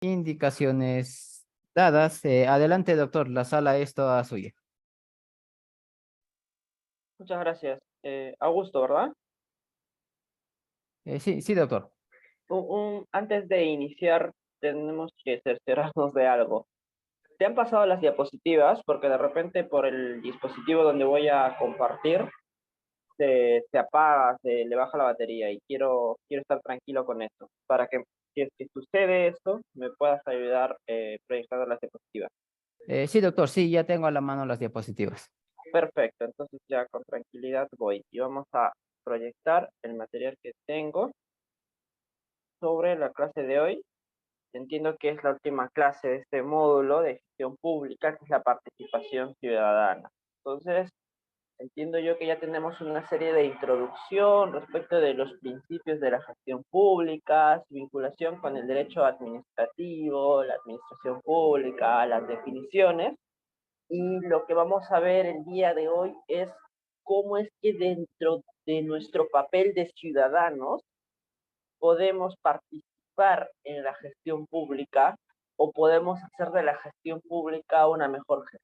Indicaciones dadas. Adelante, doctor. La sala es toda suya. Muchas gracias. Augusto, ¿verdad? Sí, sí, doctor. Antes de iniciar, tenemos que cerciorarnos de algo. ¿Te han pasado las diapositivas? Porque de repente por el dispositivo donde voy a compartir se apaga, se le baja la batería y quiero estar tranquilo con esto. Para que si es que sucede esto, me puedas ayudar proyectando las diapositivas. Sí, doctor. Sí, ya tengo a la mano las diapositivas. Perfecto, entonces ya con tranquilidad voy y vamos a proyectar el material que tengo sobre la clase de hoy. Entiendo que es la última clase de este módulo de gestión pública, que es la participación ciudadana. Entonces, entiendo yo que ya tenemos una serie de introducción respecto de los principios de la gestión pública, su vinculación con el derecho administrativo, la administración pública, las definiciones. Y lo que vamos a ver el día de hoy es cómo es que dentro de nuestro papel de ciudadanos podemos participar en la gestión pública o podemos hacer de la gestión pública una mejor gestión.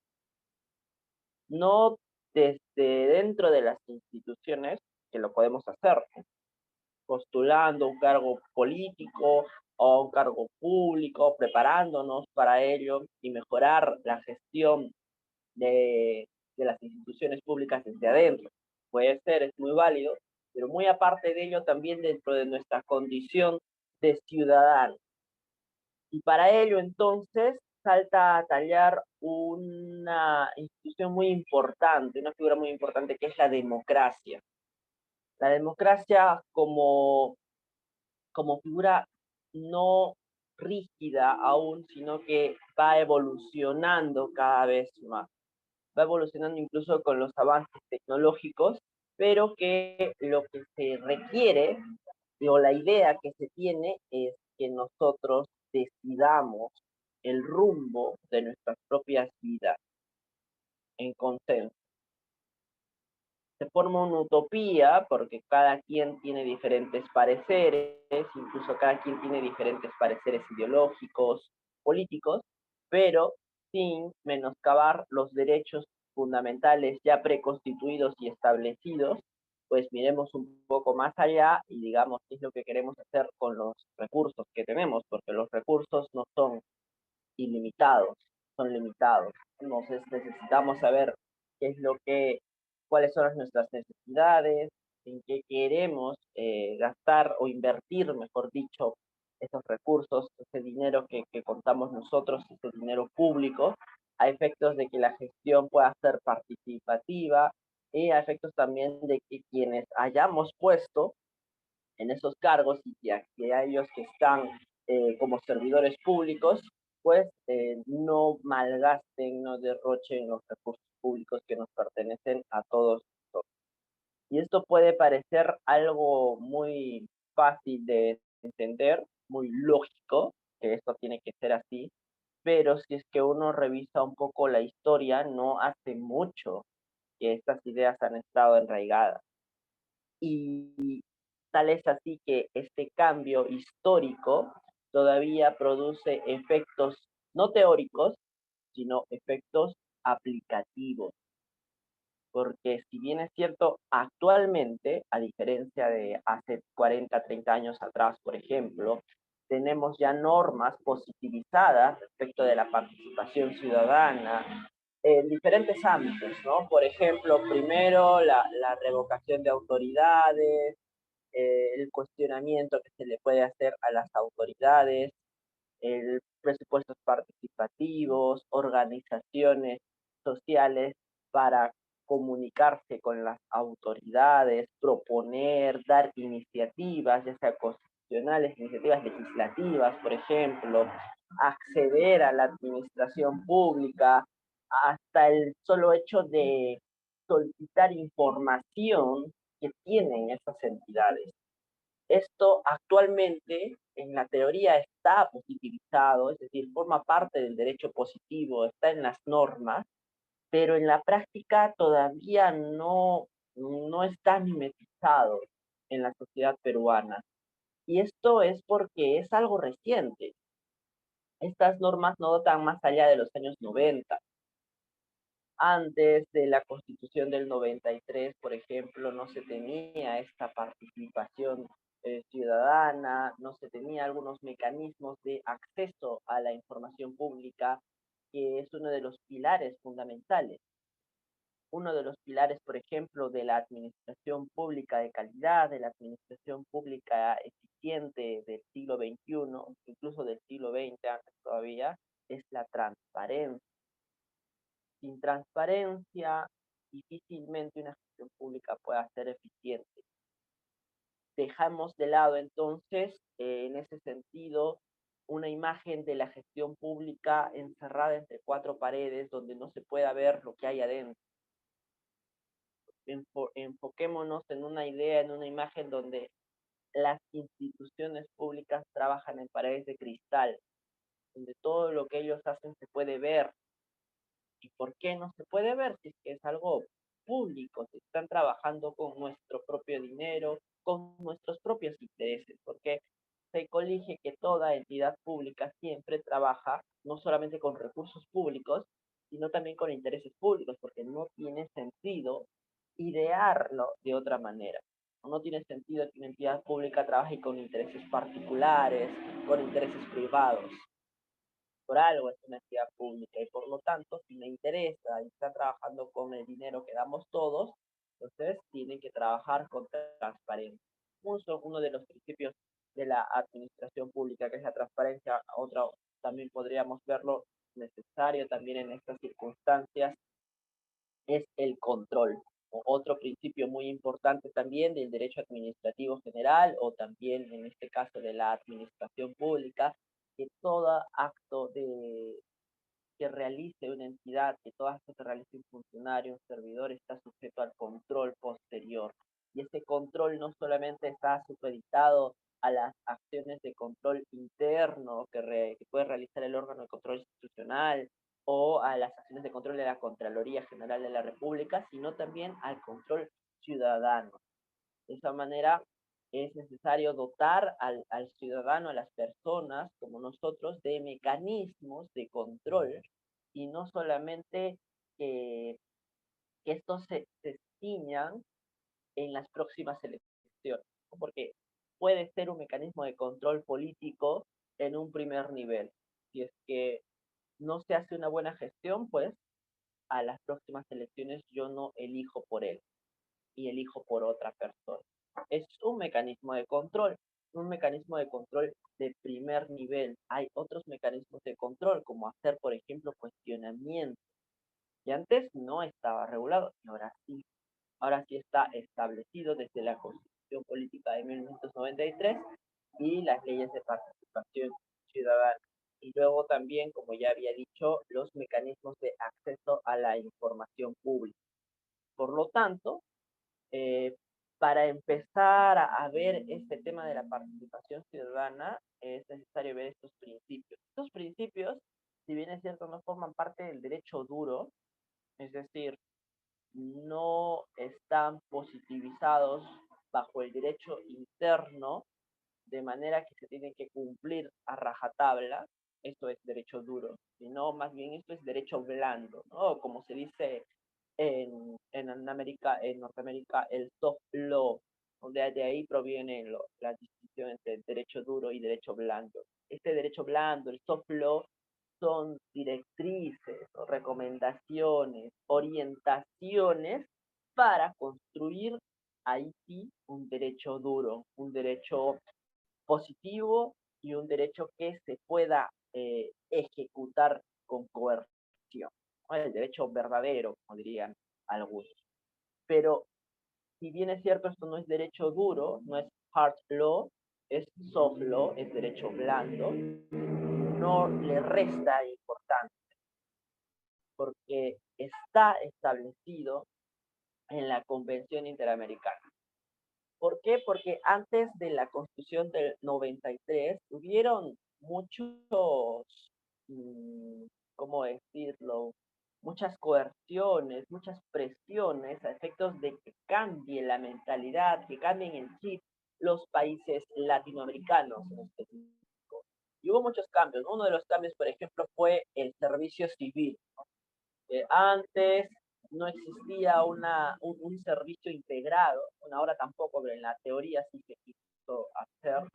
No desde dentro de las instituciones, que lo podemos hacer, postulando un cargo político o un cargo público, preparándonos para ello y mejorar la gestión de las instituciones públicas desde adentro. Puede ser, es muy válido, pero muy aparte de ello, también dentro de nuestra condición de ciudadano. Y para ello, entonces, salta a tallar una institución muy importante, una figura muy importante que es la democracia. La democracia como figura no rígida aún, sino que va evolucionando cada vez más. Va evolucionando incluso con los avances tecnológicos, pero que lo que se requiere o la idea que se tiene es que nosotros decidamos el rumbo de nuestras propias vidas en consenso. Se forma una utopía porque cada quien tiene diferentes pareceres, incluso cada quien tiene diferentes pareceres ideológicos, políticos, pero sin menoscabar los derechos fundamentales ya preconstituidos y establecidos. Pues miremos un poco más allá y digamos qué es lo que queremos hacer con los recursos que tenemos, porque los recursos no son ilimitados, son limitados. Entonces necesitamos saber qué es lo que, cuáles son nuestras necesidades, en qué queremos gastar o invertir, mejor dicho, esos recursos, ese dinero que contamos nosotros, ese dinero público, a efectos de que la gestión pueda ser participativa y a efectos también de que quienes hayamos puesto en esos cargos y a ellos que están como servidores públicos, pues no malgasten, no derrochen los recursos públicos que nos pertenecen a todos nosotros. Y esto puede parecer algo muy fácil de entender, muy lógico, que esto tiene que ser así, pero si es que uno revisa un poco la historia, no hace mucho que estas ideas han estado enraigadas. Y tal es así que este cambio histórico todavía produce efectos no teóricos, sino efectos aplicativos. Porque si bien es cierto, actualmente, a diferencia de hace 40, 30 años atrás, por ejemplo, tenemos ya normas positivizadas respecto de la participación ciudadana en diferentes ámbitos, ¿no? Por ejemplo, primero la revocación de autoridades, el cuestionamiento que se le puede hacer a las autoridades, el presupuestos participativos, organizaciones sociales para comunicarse con las autoridades, proponer, dar iniciativas, ya sea constitucionales, iniciativas legislativas, por ejemplo, acceder a la administración pública, hasta el solo hecho de solicitar información que tienen esas entidades. Esto actualmente en la teoría está positivizado, es decir, forma parte del derecho positivo, está en las normas, pero en la práctica todavía no está mimetizado en la sociedad peruana. Y esto es porque es algo reciente. Estas normas no datan más allá de los años 90. Antes de la Constitución del 93, por ejemplo, no se tenía esta participación ciudadana, no se tenía algunos mecanismos de acceso a la información pública, que es uno de los pilares fundamentales. Uno de los pilares, por ejemplo, de la administración pública de calidad, de la administración pública eficiente del siglo XXI, incluso del siglo XX antes todavía, es la transparencia. Sin transparencia, difícilmente una gestión pública pueda ser eficiente. Dejamos de lado entonces, en ese sentido, una imagen de la gestión pública encerrada entre cuatro paredes donde no se pueda ver lo que hay adentro. Enfoquémonos en una idea, en una imagen donde las instituciones públicas trabajan en paredes de cristal, donde todo lo que ellos hacen se puede ver. ¿Y por qué no se puede ver? Si es que es algo público, si están trabajando con nuestro propio dinero, con nuestros propios intereses, porque se colige que toda entidad pública siempre trabaja no solamente con recursos públicos, sino también con intereses públicos, porque no tiene sentido idearlo de otra manera. No tiene sentido que una entidad pública trabaje con intereses particulares, con intereses privados. Por algo es una entidad pública y por lo tanto, si me interesa y está trabajando con el dinero que damos todos, entonces tienen que trabajar con transparencia. Uno de los principios de la administración pública, que es la transparencia. Otro también podríamos verlo necesario también en estas circunstancias, es el control. Otro principio muy importante también del derecho administrativo general, o también en este caso de la administración pública, que todo acto que realice una entidad, que todo acto que realice un funcionario, un servidor, está sujeto al control posterior. Y ese control no solamente está supeditado a las acciones de control interno que puede realizar el órgano de control institucional, o a las acciones de control de la Contraloría General de la República, sino también al control ciudadano. De esa manera es necesario dotar al ciudadano, a las personas como nosotros, de mecanismos de control, y no solamente que estos se ciñan en las próximas elecciones, porque puede ser un mecanismo de control político en un primer nivel. Si es que no se hace una buena gestión, pues a las próximas elecciones yo no elijo por él y elijo por otra persona. Es un mecanismo de control de primer nivel. Hay otros mecanismos de control, como hacer, por ejemplo, cuestionamiento, y antes no estaba regulado, y ahora sí está establecido desde la Constitución Política de 1993 y las leyes de participación ciudadana. Y luego también, como ya había dicho, los mecanismos de acceso a la información pública. Por lo tanto, eh, para empezar a ver este tema de la participación ciudadana, es necesario ver estos principios. Estos principios, si bien es cierto, no forman parte del derecho duro, es decir, no están positivizados bajo el derecho interno, de manera que se tienen que cumplir a rajatabla. Esto es derecho duro, sino más bien esto es derecho blando, ¿no? Como se dice en Norteamérica, el soft law, donde de ahí proviene la distinción entre derecho duro y derecho blando. Este derecho blando, el soft law, son directrices, o recomendaciones, orientaciones para construir ahí sí un derecho duro, un derecho positivo y un derecho que se pueda ejecutar con coerción. El derecho verdadero, como dirían algunos. Pero si bien es cierto, esto no es derecho duro, no es hard law, es soft law, es derecho blando, no le resta importancia, porque está establecido en la Convención Interamericana. ¿Por qué? Porque antes de la Constitución del 93 hubieron muchos, ¿cómo decirlo? Muchas coerciones, muchas presiones a efectos de que cambie la mentalidad, que cambien en sí los países latinoamericanos en específico. Y hubo muchos cambios. Uno de los cambios, por ejemplo, fue el servicio civil. Antes no existía un servicio integrado, bueno, ahora tampoco, pero en la teoría sí se quiso hacer.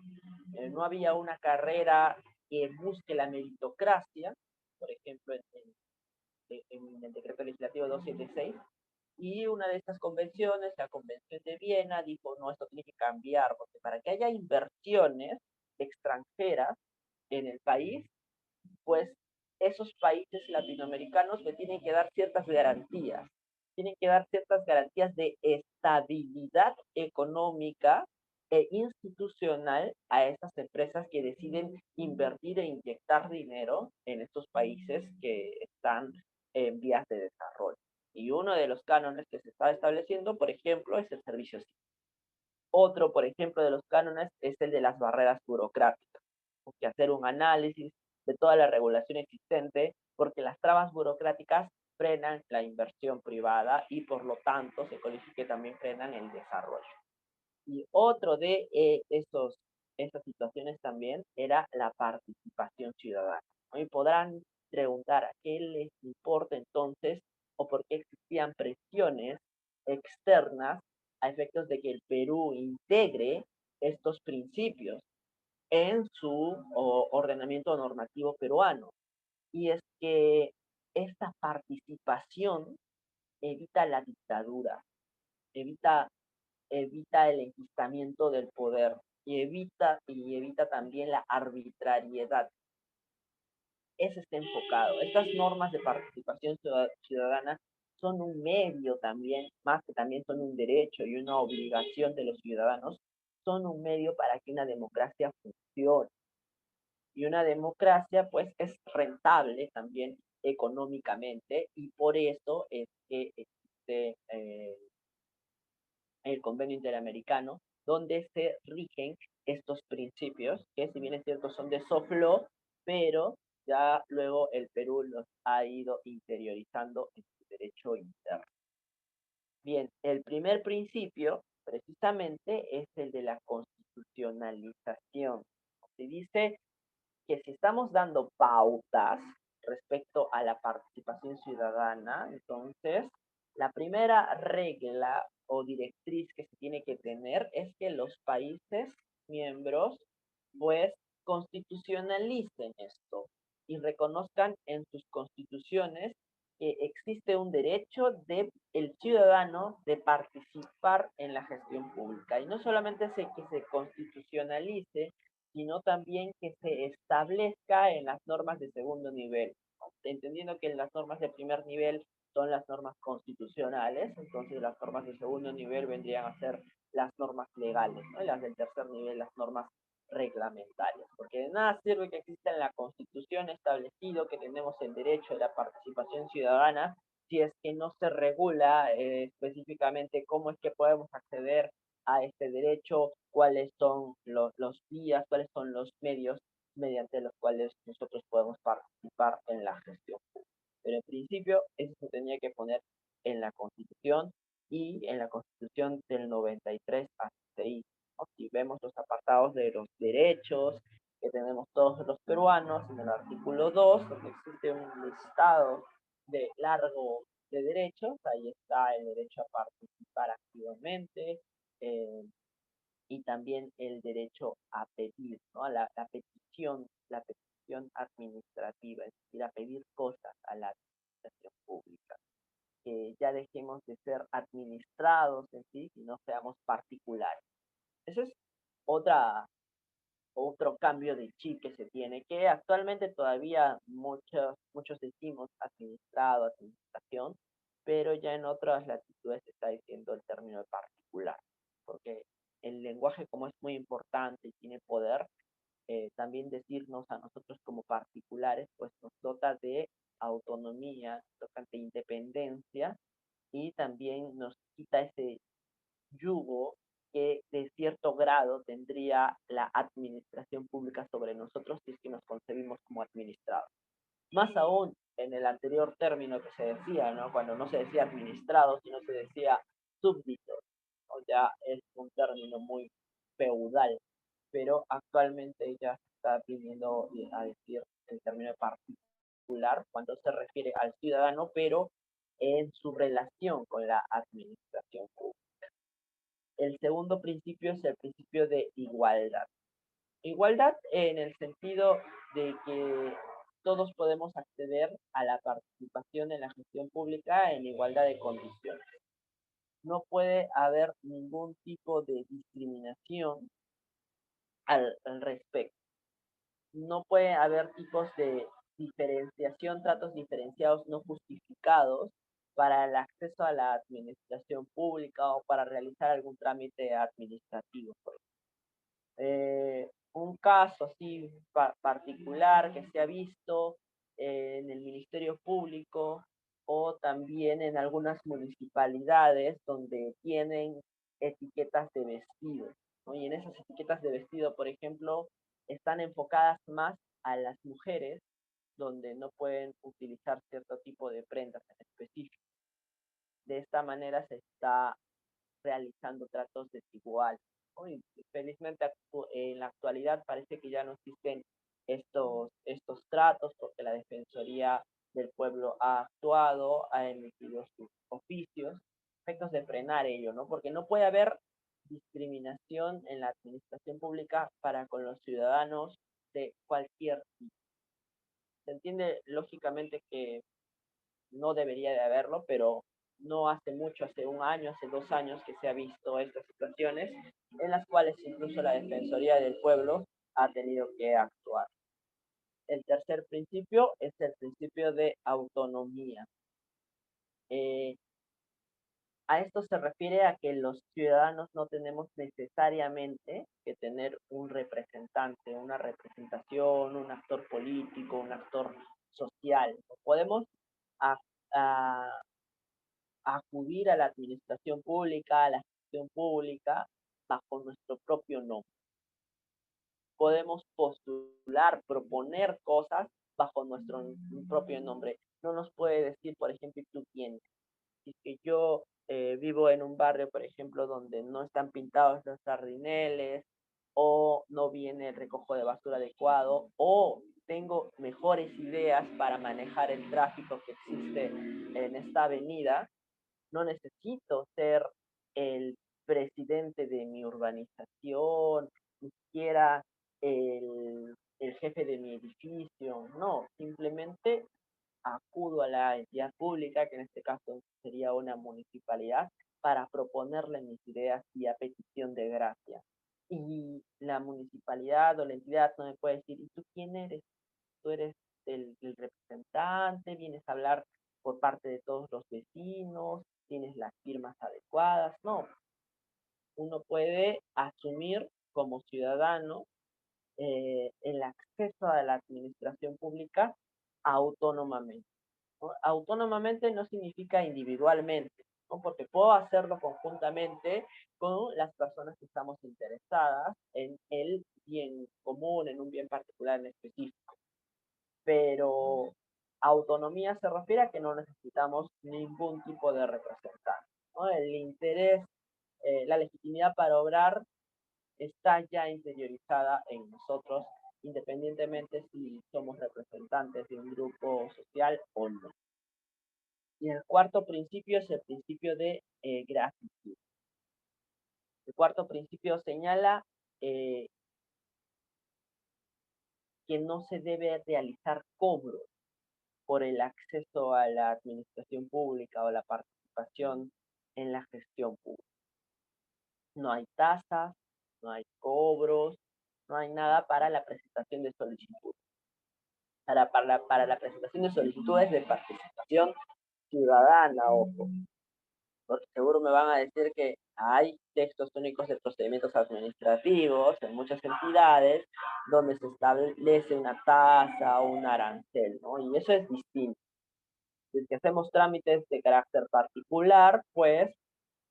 No había una carrera que busque la meritocracia, por ejemplo, en el decreto legislativo 276, y una de estas convenciones, la Convención de Viena, dijo, no, esto tiene que cambiar, porque para que haya inversiones extranjeras en el país, pues esos países latinoamericanos le tienen que dar ciertas garantías, tienen que dar ciertas garantías de estabilidad económica e institucional a estas empresas que deciden invertir e inyectar dinero en estos países que están en vías de desarrollo. Y uno de los cánones que se está estableciendo, por ejemplo, es el servicio civil. Otro, por ejemplo, de los cánones es el de las barreras burocráticas. Hay que hacer un análisis de toda la regulación existente, porque las trabas burocráticas frenan la inversión privada y por lo tanto se codifica que también frenan el desarrollo. Y otro de estas situaciones también era la participación ciudadana. ¿No? Y podrán preguntar a qué les importa entonces o por qué existían presiones externas a efectos de que el Perú integre estos principios en su ordenamiento normativo peruano. Y es que esta participación evita la dictadura, evita el enquistamiento del poder y evita también la arbitrariedad. Ese está enfocado. Estas normas de participación ciudadana son un medio también, más que también son un derecho y una obligación de los ciudadanos, son un medio para que una democracia funcione. Y una democracia pues es rentable también económicamente y por eso es que existe el convenio interamericano, donde se rigen estos principios, que si bien es cierto son de soft law, pero ya luego el Perú los ha ido interiorizando en su derecho interno. Bien, el primer principio precisamente es el de la constitucionalización. Se dice que si estamos dando pautas respecto a la participación ciudadana, entonces la primera regla o directriz que se tiene que tener es que los países miembros pues constitucionalicen esto y reconozcan en sus constituciones que existe un derecho del ciudadano de participar en la gestión pública. Y no solamente que se constitucionalice, sino también que se establezca en las normas de segundo nivel, entendiendo que las normas de primer nivel son las normas constitucionales, entonces las normas de segundo nivel vendrían a ser las normas legales, ¿no? Y las del tercer nivel, las normas reglamentarias, porque de nada sirve que exista en la Constitución establecido que tenemos el derecho de la participación ciudadana si es que no se regula específicamente cómo es que podemos acceder a este derecho, cuáles son los vías, cuáles son los medios mediante los cuales nosotros podemos participar en la gestión pública. Pero en principio eso se tenía que poner en la Constitución y en la Constitución del 93 así se hizo. ¿No? Si vemos los apartados de los derechos que tenemos todos los peruanos, en el artículo 2, donde existe un listado de largo de derechos, ahí está el derecho a participar activamente, eh, y también el derecho a pedir, ¿no? La petición administrativa, es decir, a pedir cosas a la administración pública. Que ya dejemos de ser administrados en sí y no seamos particulares. Ese es otra, otro cambio de chip que se tiene, que actualmente todavía muchos decimos administrado, administración, pero ya en otras latitudes se está diciendo el término de particular, porque el lenguaje como es muy importante y tiene poder, también decirnos a nosotros como particulares, pues nos dota de autonomía, nos dota de independencia y también nos quita ese yugo que de cierto grado tendría la administración pública sobre nosotros si es que nos concebimos como administrados. Más aún en el anterior término que se decía, ¿no? Cuando no se decía administrado, sino se decía súbdito, ¿no? Ya es un término muy feudal, pero actualmente ya se está viniendo a decir el término particular cuando se refiere al ciudadano, pero en su relación con la administración pública. El segundo principio es el principio de igualdad. Igualdad en el sentido de que todos podemos acceder a la participación en la gestión pública en igualdad de condiciones. No puede haber ningún tipo de discriminación al respecto. No puede haber tipos de diferenciación, tratos diferenciados no justificados para el acceso a la administración pública o para realizar algún trámite administrativo. Un caso así particular que se ha visto en el Ministerio Público o también en algunas municipalidades donde tienen etiquetas de vestido, ¿no? Y en esas etiquetas de vestido, por ejemplo, están enfocadas más a las mujeres, donde no pueden utilizar cierto tipo de prendas en específico. De esta manera se está realizando tratos desiguales, ¿no? Y felizmente en la actualidad parece que ya no existen estos tratos porque la Defensoría del Pueblo ha actuado, ha emitido sus oficios, efectos de frenar ello, ¿no? Porque no puede haber discriminación en la administración pública para con los ciudadanos de cualquier tipo. Se entiende lógicamente que no debería de haberlo, pero no hace mucho, hace un año, hace 2 años que se ha visto estas situaciones en las cuales incluso la Defensoría del Pueblo ha tenido que actuar. El tercer principio es el principio de autonomía. Eh, a esto se refiere a que los ciudadanos no tenemos necesariamente que tener un representante, una representación, un actor político, un actor social. Podemos a, a, acudir a la administración pública, a la gestión pública, bajo nuestro propio nombre. Podemos postular, proponer cosas bajo nuestro propio nombre. No nos puede decir, por ejemplo, ¿tú quién? Si es que yo vivo en un barrio, por ejemplo, donde no están pintados los jardineles, o no viene el recojo de basura adecuado, o tengo mejores ideas para manejar el tráfico que existe en esta avenida, no necesito ser el presidente de mi urbanización, ni siquiera el jefe de mi edificio, no, simplemente acudo a la entidad pública, que en este caso sería una municipalidad, para proponerle mis ideas y a petición de gracia. Y la municipalidad o la entidad no me puede decir, ¿y tú quién eres? Tú eres el representante, vienes a hablar por parte de todos los vecinos, tienes las firmas adecuadas. No, uno puede asumir como ciudadano el acceso a la administración pública autónomamente, ¿no? Autónomamente no significa individualmente, ¿no? Porque puedo hacerlo conjuntamente con las personas que estamos interesadas en el bien común, en un bien particular en específico. Pero autonomía se refiere a que no necesitamos ningún tipo de representante, ¿no? El interés, la legitimidad para obrar está ya interiorizada en nosotros, independientemente si somos representantes de un grupo social o no. Y el cuarto principio es el principio de gratitud. El cuarto principio señala que no se debe realizar cobro por el acceso a la administración pública o la participación en la gestión pública. No hay tasas, no hay cobros, no hay nada para la presentación de solicitudes. Para la presentación de solicitudes de participación ciudadana, ojo, porque seguro me van a decir que hay textos únicos de procedimientos administrativos en muchas entidades donde se establece una tasa o un arancel, ¿no? Y eso es distinto. Si es que hacemos trámites de carácter particular, pues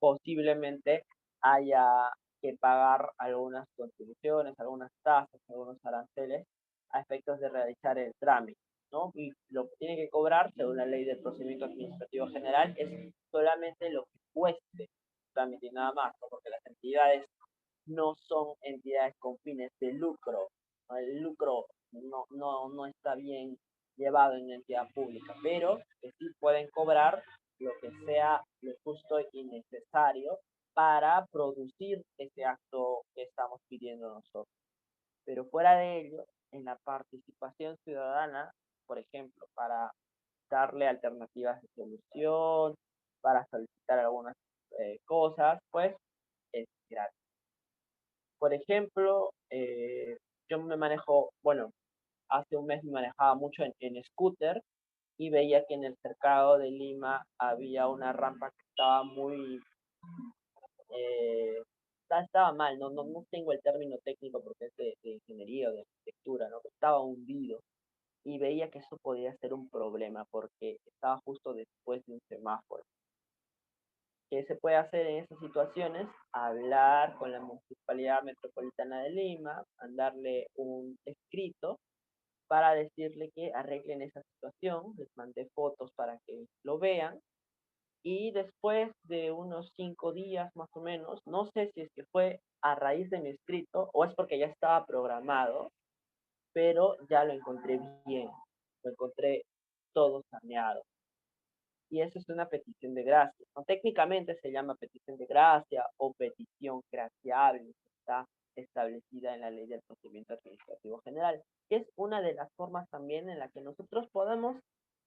posiblemente haya que pagar algunas contribuciones, algunas tasas, algunos aranceles a efectos de realizar el trámite, ¿no? Y lo que tiene que cobrar, según la ley del procedimiento administrativo general, es solamente lo que cueste el trámite y nada más, ¿no? Porque las entidades no son entidades con fines de lucro, el lucro no está bien llevado en entidad pública, pero que sí pueden cobrar lo que sea lo justo y necesario para producir ese acto que estamos pidiendo nosotros. Pero fuera de ello, en la participación ciudadana, por ejemplo, para darle alternativas de solución, para solicitar algunas cosas, pues es gratis. Por ejemplo, yo me manejo, bueno, hace un mes me manejaba mucho en scooter y veía que en el cercado de Lima había una rampa que estaba muy, estaba mal, no tengo el término técnico porque es de ingeniería o de arquitectura, ¿no? Estaba hundido y veía que eso podía ser un problema porque estaba justo después de un semáforo. ¿Qué se puede hacer en esas situaciones? Hablar con la Municipalidad Metropolitana de Lima, mandarle un escrito para decirle que arreglen esa situación, les mandé fotos para que lo vean y después de unos 5 días más o menos, no sé si es que fue a raíz de mi escrito o es porque ya estaba programado, pero ya lo encontré bien, lo encontré todo saneado. Y eso es una petición de gracia, ¿no? Técnicamente se llama petición de gracia o petición graciable, está establecida en la Ley del Procedimiento Administrativo General, que es una de las formas también en la que nosotros podemos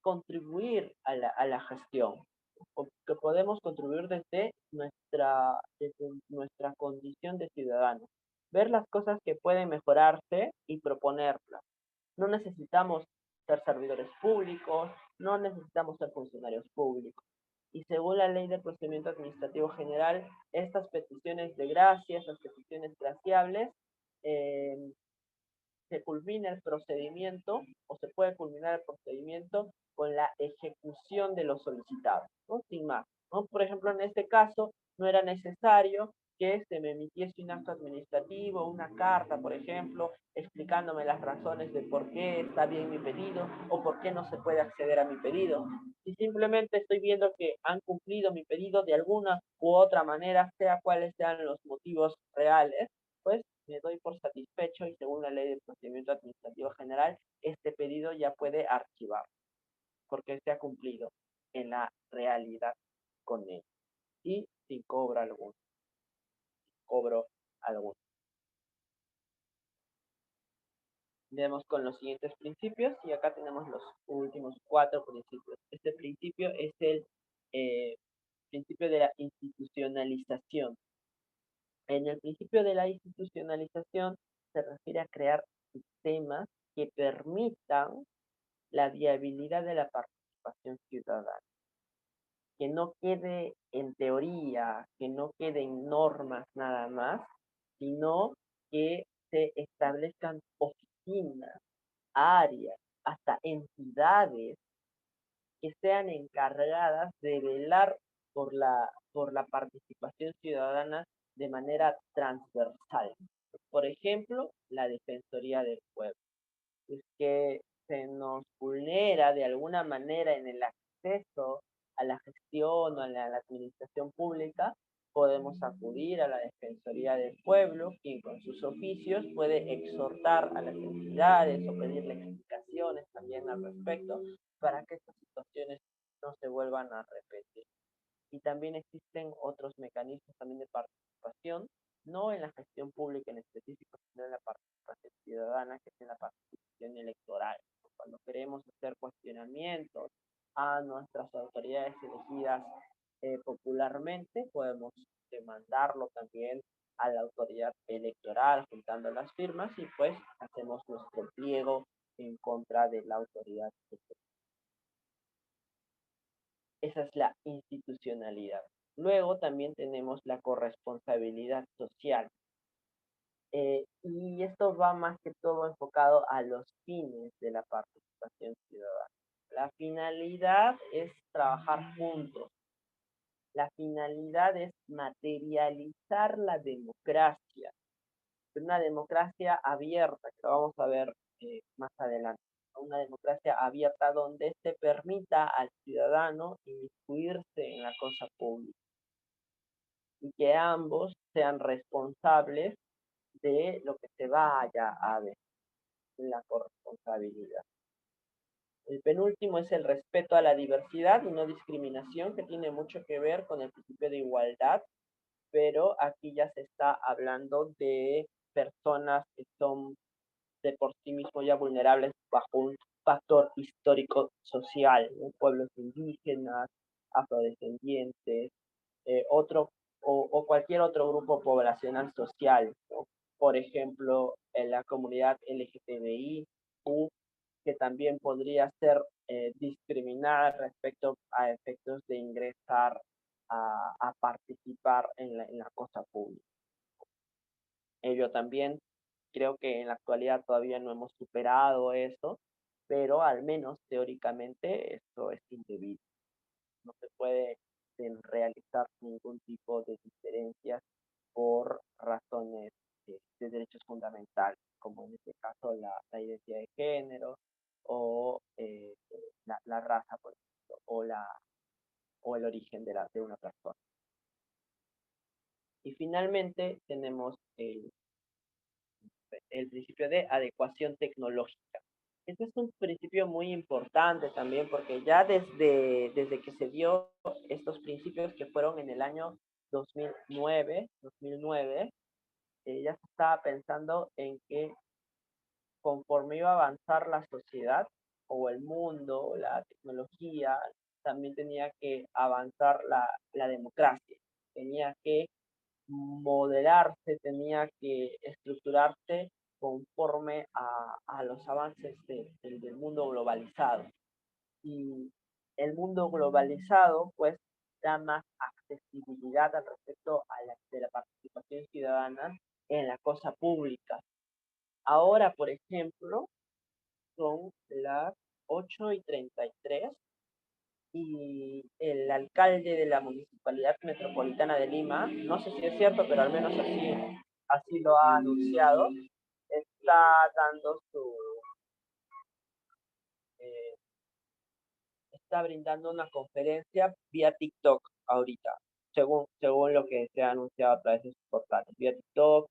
contribuir a la gestión, o que podemos contribuir desde nuestra condición de ciudadanos, ver las cosas que pueden mejorarse y proponerlas. No necesitamos ser servidores públicos, no necesitamos ser funcionarios públicos. Y según la Ley del Procedimiento Administrativo General, estas peticiones de gracia, estas peticiones graciables, eh, se culmina el procedimiento o se puede culminar el procedimiento con la ejecución de lo solicitado, ¿no? Sin más, ¿no? Por ejemplo, en este caso, no era necesario que se me emitiese un acto administrativo, una carta, por ejemplo, explicándome las razones de por qué está bien mi pedido o por qué no se puede acceder a mi pedido. Si simplemente estoy viendo que han cumplido mi pedido de alguna u otra manera, sea cuáles sean los motivos reales, pues me doy por satisfecho y según la Ley de Procedimiento Administrativo General, este pedido ya puede archivar porque se ha cumplido en la realidad con él y sin cobro algún. Vemos con los siguientes principios y acá tenemos los últimos 4 principios. Este principio es el eh, principio de la institucionalización. En el principio de la institucionalización se refiere a crear sistemas que permitan la viabilidad de la participación ciudadana, que no quede en teoría, que no quede en normas nada más, sino que se establezcan oficinas, áreas, hasta entidades que sean encargadas de velar por la participación ciudadana de manera transversal. Por ejemplo, la Defensoría del Pueblo. Es que se nos vulnera de alguna manera en el acceso a la gestión o a la administración pública, podemos acudir a la Defensoría del Pueblo, quien con sus oficios puede exhortar a las entidades o pedirle explicaciones también al respecto para que estas situaciones no se vuelvan a repetir. Y también existen otros mecanismos también de participación, no en la gestión pública en específico, sino en la participación ciudadana, que es en la participación electoral. Cuando queremos hacer cuestionamientos a nuestras autoridades elegidas popularmente, podemos demandarlo también a la autoridad electoral juntando las firmas y pues hacemos nuestro pliego en contra de la autoridad electoral. Esa es la institucionalidad. Luego también tenemos la corresponsabilidad social. Y esto va más que todo enfocado a los fines de la participación ciudadana. La finalidad es trabajar juntos. La finalidad es materializar la democracia. Una democracia abierta, que lo vamos a ver más adelante. Una democracia abierta donde se permita al ciudadano inmiscuirse en la cosa pública y que ambos sean responsables de lo que se vaya a ver. la corresponsabilidad. El penúltimo es el respeto a la diversidad y no discriminación, que tiene mucho que ver con el principio de igualdad, pero aquí ya se está hablando de personas que son de por sí mismos ya vulnerables bajo un factor histórico social, ¿no? Pueblos indígenas, afrodescendientes, otro o cualquier otro grupo poblacional social, ¿no? Por ejemplo, en la comunidad LGTBI, que también podría ser discriminada respecto a efectos de ingresar a participar en la cosa pública. Yo también creo que en la actualidad todavía no hemos superado eso, pero al menos teóricamente esto es indebido. No se puede realizar ningún tipo de diferencias por razones de derechos fundamentales, como en este caso la identidad de género o la raza, por ejemplo, o el origen de una persona. Y finalmente tenemos el principio de adecuación tecnológica. Este es un principio muy importante también porque ya desde que se dio estos principios que fueron en el año 2009, ya se estaba pensando en que conforme iba a avanzar la sociedad o el mundo, la tecnología, también tenía que avanzar la democracia, tenía que modelarse, tenía que estructurarse conforme a los avances del mundo globalizado. Y el mundo globalizado, pues, da más accesibilidad al respecto de la participación ciudadana en la cosa pública. Ahora, por ejemplo, son las 8:33 y el alcalde de la Municipalidad Metropolitana de Lima, no sé si es cierto, pero al menos así lo ha anunciado, está dando eh, está brindando una conferencia vía TikTok ahorita, según lo que se ha anunciado a través de sus portales, vía TikTok,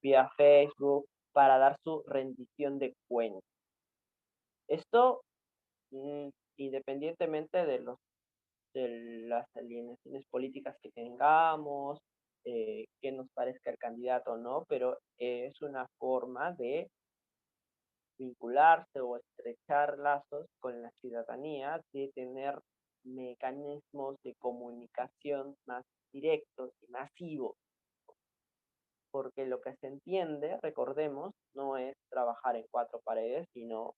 vía Facebook, para dar su rendición de cuentas. Esto, mm, independientemente de las alineaciones políticas que tengamos, que nos parezca el candidato o no, pero es una forma de vincularse o estrechar lazos con la ciudadanía, de tener mecanismos de comunicación más directos y masivos, porque lo que se entiende, recordemos, no es trabajar en cuatro paredes, sino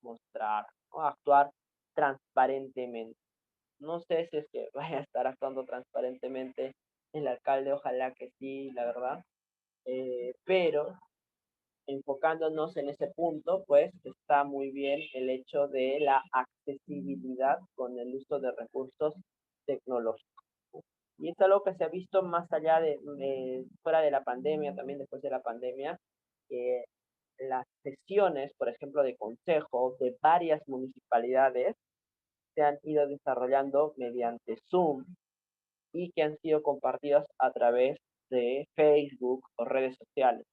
mostrar o actuar transparentemente. No sé si es que vaya a estar actuando transparentemente el alcalde, ojalá que sí, la verdad, pero enfocándonos en ese punto, pues está muy bien el hecho de la accesibilidad con el uso de recursos tecnológicos. Y es algo que se ha visto más allá fuera de la pandemia, también después de la pandemia, que las sesiones, por ejemplo, de consejo de varias municipalidades se han ido desarrollando mediante Zoom y que han sido compartidas a través de Facebook o redes sociales,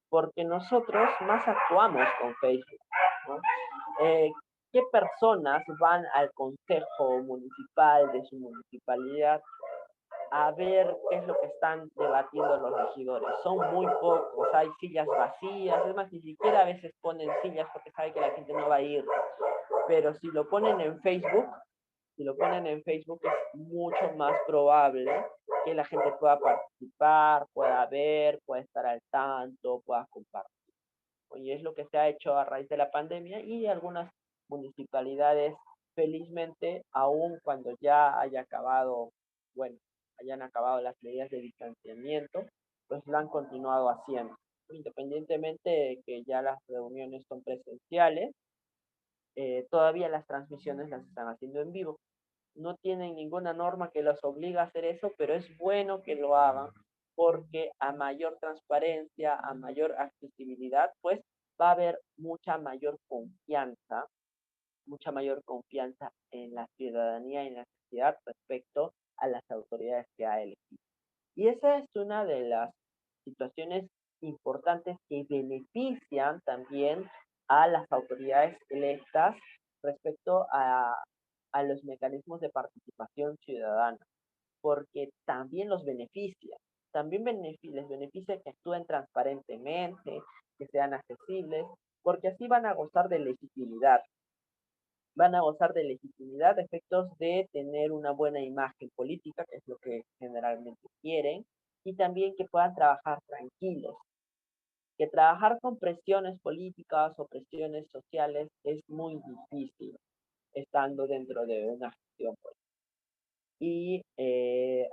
porque nosotros más actuamos con Facebook, ¿no? ¿Qué personas van al consejo municipal de su municipalidad a ver qué es lo que están debatiendo los regidores? Son muy pocos, hay sillas vacías, es más, ni siquiera a veces ponen sillas porque saben que la gente no va a ir, pero si lo ponen en Facebook es mucho más probable que la gente pueda participar, pueda ver, pueda estar al tanto, pueda compartir. Y es lo que se ha hecho a raíz de la pandemia y algunas municipalidades, felizmente, aún cuando ya haya acabado, bueno, hayan acabado las medidas de distanciamiento, pues lo han continuado haciendo. Independientemente de que ya las reuniones son presenciales, todavía las transmisiones las están haciendo en vivo. No tienen ninguna norma que los obliga a hacer eso, pero es bueno que lo hagan porque a mayor transparencia, a mayor accesibilidad, pues va a haber mucha mayor confianza en la ciudadanía y en la sociedad respecto a las autoridades que ha elegido. Y esa es una de las situaciones importantes que benefician también a las autoridades electas respecto a los mecanismos de participación ciudadana, porque también los beneficia. También les beneficia que actúen transparentemente, que sean accesibles, porque así van a gozar de legitimidad. Van a gozar de legitimidad, de efectos de tener una buena imagen política, que es lo que generalmente quieren, y también que puedan trabajar tranquilos. Que trabajar con presiones políticas o presiones sociales es muy difícil estando dentro de una gestión política. Y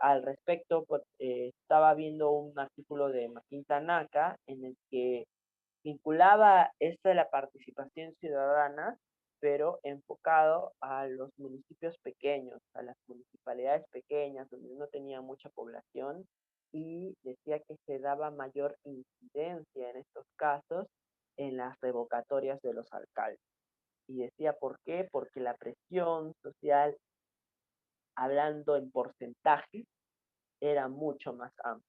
al respecto, pues, estaba viendo un artículo de Makin Tanaka en el que vinculaba esto de la participación ciudadana, pero enfocado a los municipios pequeños, a las municipalidades pequeñas, donde no tenía mucha población, y decía que se daba mayor incidencia en estos casos en las revocatorias de los alcaldes. Y decía, ¿por qué? Porque la presión social, hablando en porcentaje, era mucho más amplia.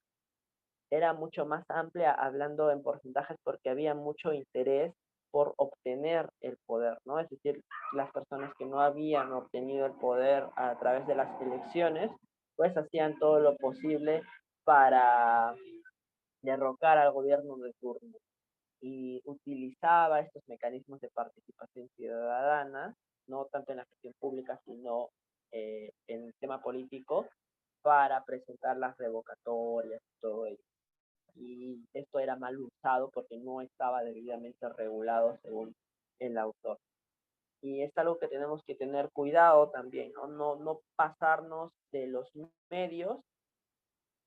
Era mucho más amplia hablando en porcentajes porque había mucho interés por obtener el poder, ¿no? Es decir, las personas que no habían obtenido el poder a través de las elecciones, pues hacían todo lo posible para derrocar al gobierno de turno y utilizaba estos mecanismos de participación ciudadana, no tanto en la gestión pública, sino en el tema político, para presentar las revocatorias y todo ello. Y esto era mal usado porque no estaba debidamente regulado según el autor. Y es algo que tenemos que tener cuidado también, ¿no? No pasarnos de los medios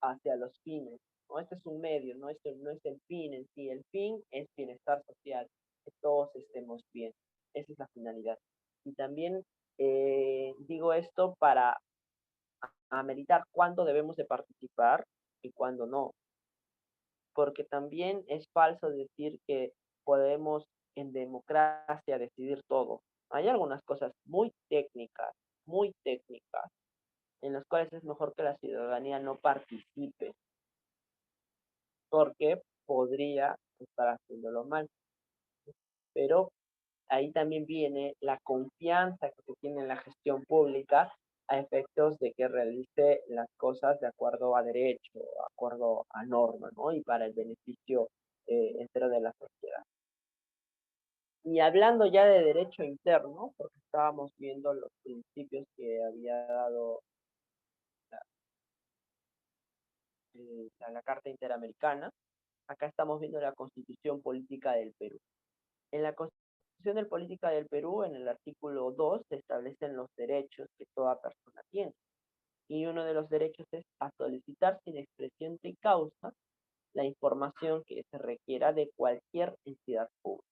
hacia los fines, ¿no? Este es un medio, no es el fin en sí. El fin es bienestar social, que todos estemos bien. Esa es la finalidad. Y también digo esto para ameritar cuándo debemos de participar y cuándo no, porque también es falso decir que podemos en democracia decidir todo. Hay algunas cosas muy técnicas, en las cuales es mejor que la ciudadanía no participe, porque podría estar haciéndolo mal. Pero ahí también viene la confianza que se tiene en la gestión pública a efectos de que realice las cosas de acuerdo a derecho, de acuerdo a norma, ¿no? Y para el beneficio entero de la sociedad. Y hablando ya de derecho interno, porque estábamos viendo los principios que había dado la Carta Interamericana, acá estamos viendo la Constitución Política del Perú. En la Constitución de Política del Perú, en el artículo 2, se establecen los derechos que toda persona tiene. Y uno de los derechos es a solicitar sin expresión de causa la información que se requiera de cualquier entidad pública.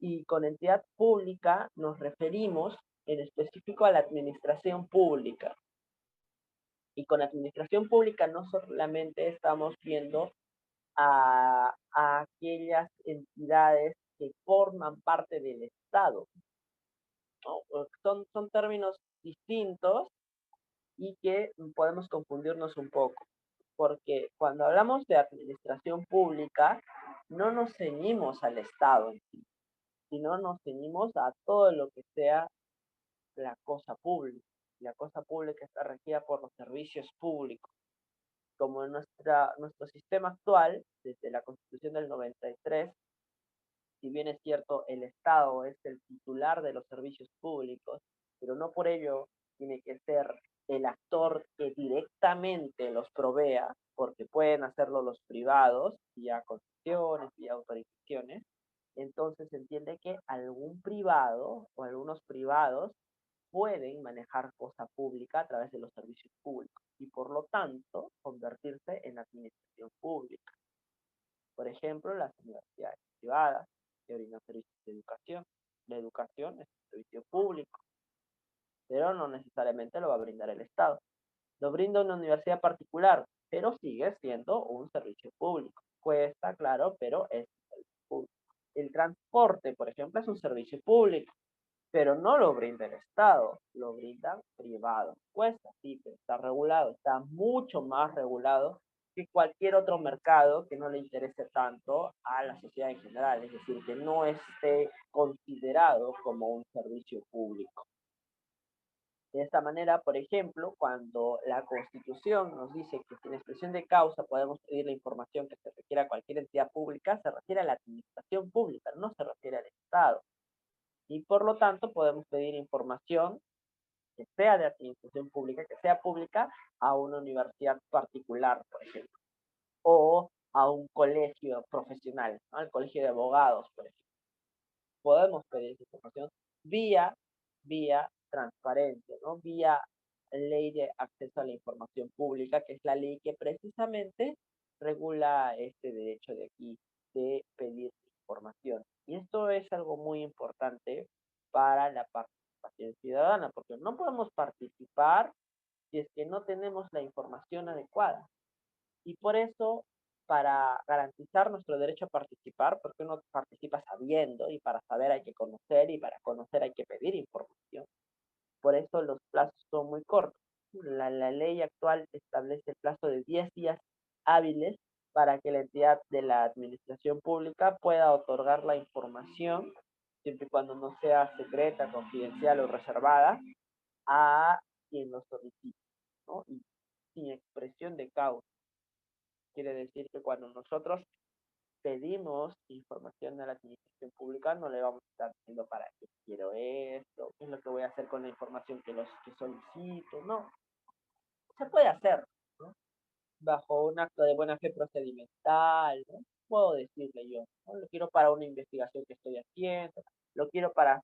Y con entidad pública nos referimos en específico a la administración pública. Y con administración pública no solamente estamos viendo a aquellas entidades que forman parte del Estado, ¿no? Son términos distintos y que podemos confundirnos un poco, porque cuando hablamos de administración pública, no nos ceñimos al Estado en sí, sino nos ceñimos a todo lo que sea la cosa pública. La cosa pública está regida por los servicios públicos. Como en nuestro sistema actual, desde la Constitución del 93, si bien es cierto, el Estado es el titular de los servicios públicos, pero no por ello tiene que ser el actor que directamente los provea, porque pueden hacerlo los privados, vía concesiones, vía autorizaciones. Entonces se entiende que algún privado o algunos privados pueden manejar cosa pública a través de los servicios públicos y por lo tanto convertirse en administración pública. Por ejemplo, las universidades privadas que brindan servicios de educación. La educación es un servicio público, pero no necesariamente lo va a brindar el Estado. Lo brinda una universidad particular, pero sigue siendo un servicio público. Cuesta, claro, pero es un servicio público. El transporte, por ejemplo, es un servicio público, pero no lo brinda el Estado, lo brinda privado. Cuesta, sí, pero está regulado, está mucho más regulado que cualquier otro mercado que no le interese tanto a la sociedad en general, es decir, que no esté considerado como un servicio público. De esta manera, por ejemplo, cuando la Constitución nos dice que sin expresión de causa podemos pedir la información que se requiera a cualquier entidad pública, se refiere a la administración pública, no se refiere al Estado. Y por lo tanto podemos pedir información que sea de administración pública, que sea pública, a una universidad particular, por ejemplo, o a un colegio profesional, ¿no? Al colegio de abogados, por ejemplo. Podemos pedir esa información vía, vía transparencia, ¿no? Vía ley de acceso a la información pública, que es la ley que precisamente regula este derecho de aquí de pedir información. Y esto es algo muy importante para la participación ciudadana, porque no podemos participar si es que no tenemos la información adecuada. Y por eso, para garantizar nuestro derecho a participar, porque uno participa sabiendo, y para saber hay que conocer, y para conocer hay que pedir información. Por eso los plazos son muy cortos. La ley actual establece el plazo de 10 días hábiles para que la entidad de la administración pública pueda otorgar la información, siempre y cuando no sea secreta, confidencial o reservada, a quien lo solicite, ¿no? Y sin expresión de causa. Quiere decir que cuando nosotros pedimos información a la administración pública, no le vamos a estar diciendo para qué quiero esto, qué es lo que voy a hacer con la información que solicito, no. Se puede hacer, ¿no? Bajo un acto de buena fe procedimental, ¿no? Puedo decirle yo, ¿no? Lo quiero para una investigación que estoy haciendo, lo quiero para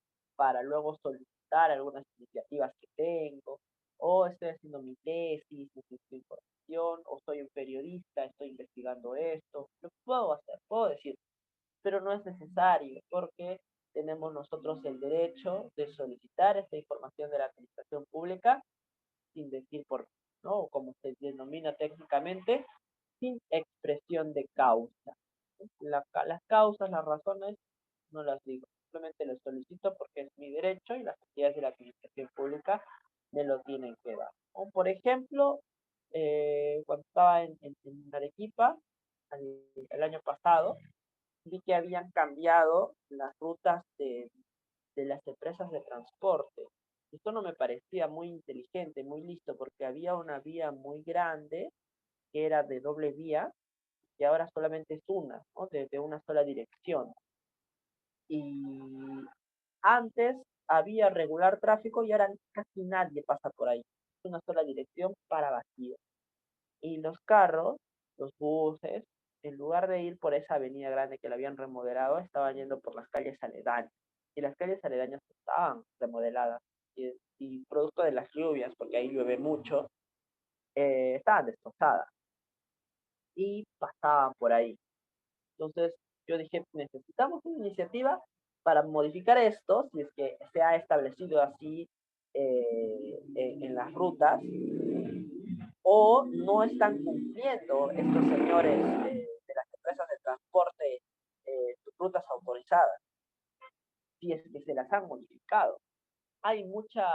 luego solicitar algunas iniciativas que tengo, o estoy haciendo mi tesis, necesito información, o soy un periodista, estoy investigando esto, lo puedo hacer, puedo decir, pero no es necesario porque tenemos nosotros el derecho de solicitar esta información de la administración pública sin decir por qué, ¿no? Como se denomina técnicamente, sin expresión de causa. Las causas, las razones, no las digo, simplemente lo solicito porque es mi derecho y las entidades de la administración pública me lo tienen que dar. O por ejemplo, cuando estaba en Arequipa, el año pasado, vi que habían cambiado las rutas de las empresas de transporte. Esto no me parecía muy inteligente, muy listo, porque había una vía muy grande que era de doble vía y ahora solamente es una, ¿no? De una sola dirección. Y antes había regular tráfico y ahora casi nadie pasa por ahí. Es una sola dirección para vacío. Y los carros, los buses, en lugar de ir por esa avenida grande que la habían remodelado, estaban yendo por las calles aledañas. Y las calles aledañas estaban remodeladas. Y producto de las lluvias, porque ahí llueve mucho, estaban destrozadas. Y pasaban por ahí. Entonces yo dije, necesitamos una iniciativa para modificar esto, si es que se ha establecido así en las rutas, o no están cumpliendo estos señores de las empresas de transporte sus rutas autorizadas, si es que se las han modificado. Hay muchas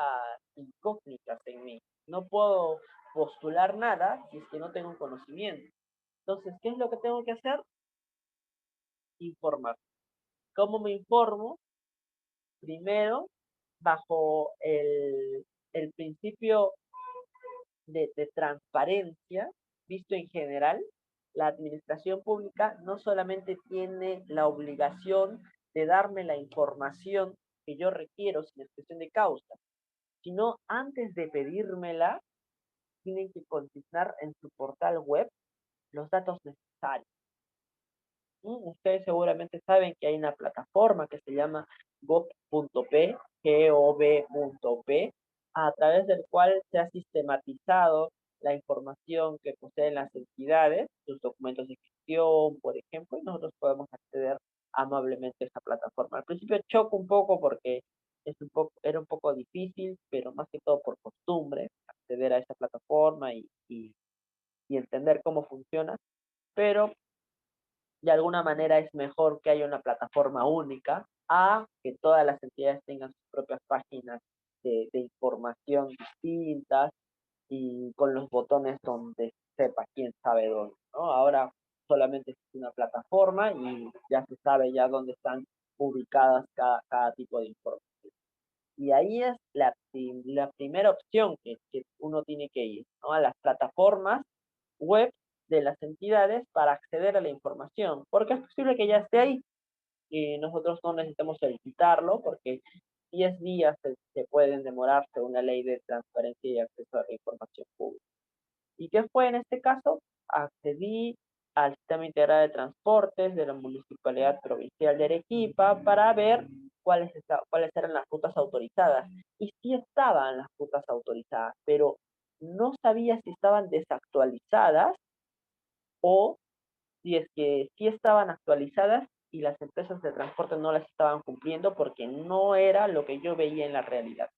incógnitas en mí. No puedo postular nada si es que no tengo un conocimiento. Entonces, ¿qué es lo que tengo que hacer? Informar. ¿Cómo me informo? Primero, bajo el principio de transparencia, visto en general, la administración pública no solamente tiene la obligación de darme la información que yo requiero sin expresión de causa, sino antes de pedírmela, tienen que consignar en su portal web los datos necesarios. Ustedes seguramente saben que hay una plataforma que se llama gov.p, gov.p, a través del cual se ha sistematizado la información que poseen las entidades, sus documentos de gestión, por ejemplo, y nosotros podemos acceder amablemente a esa plataforma. Al principio choca un poco porque era un poco difícil, pero más que todo por costumbre, acceder a esa plataforma y entender cómo funciona, pero de alguna manera es mejor que haya una plataforma única a que todas las entidades tengan sus propias páginas de información distintas y con los botones donde sepa quién sabe dónde. ¿no? Ahora solamente es una plataforma y ya se sabe ya dónde están ubicadas cada tipo de información. Y ahí es la primera opción que uno tiene que ir, ¿no? A las plataformas web de las entidades para acceder a la información, porque es posible que ya esté ahí y nosotros no necesitamos solicitarlo porque 10 días se pueden demorar según la ley de transparencia y acceso a la información pública. ¿Y qué fue en este caso? Accedí al sistema integrado de transportes de la Municipalidad Provincial de Arequipa para ver cuáles eran las rutas autorizadas. Y sí estaban las rutas autorizadas, pero no sabía si estaban desactualizadas o si es que sí estaban actualizadas y las empresas de transporte no las estaban cumpliendo porque no era lo que yo veía en la realidad.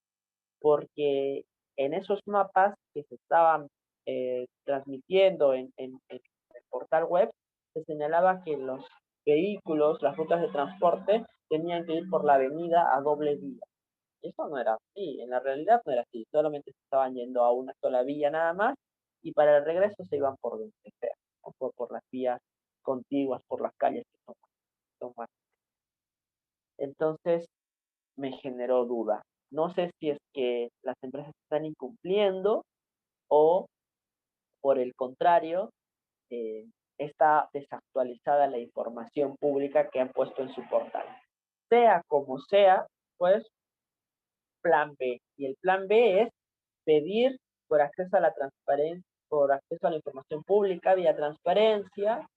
Porque en esos mapas que se estaban transmitiendo en el portal web, se señalaba que los vehículos, las rutas de transporte, tenían que ir por la avenida a doble vía. Eso no era así, en la realidad no era así, solamente se estaban yendo a una sola vía nada más y para el regreso se iban por donde sea, o por las vías contiguas, por las calles que son más. Entonces me generó duda. No sé si es que las empresas están incumpliendo o por el contrario, eh, está desactualizada la información pública que han puesto en su portal. Sea como sea, pues plan B. Y el plan B es pedir por acceso a la transparencia, por acceso a la información pública vía transparencia,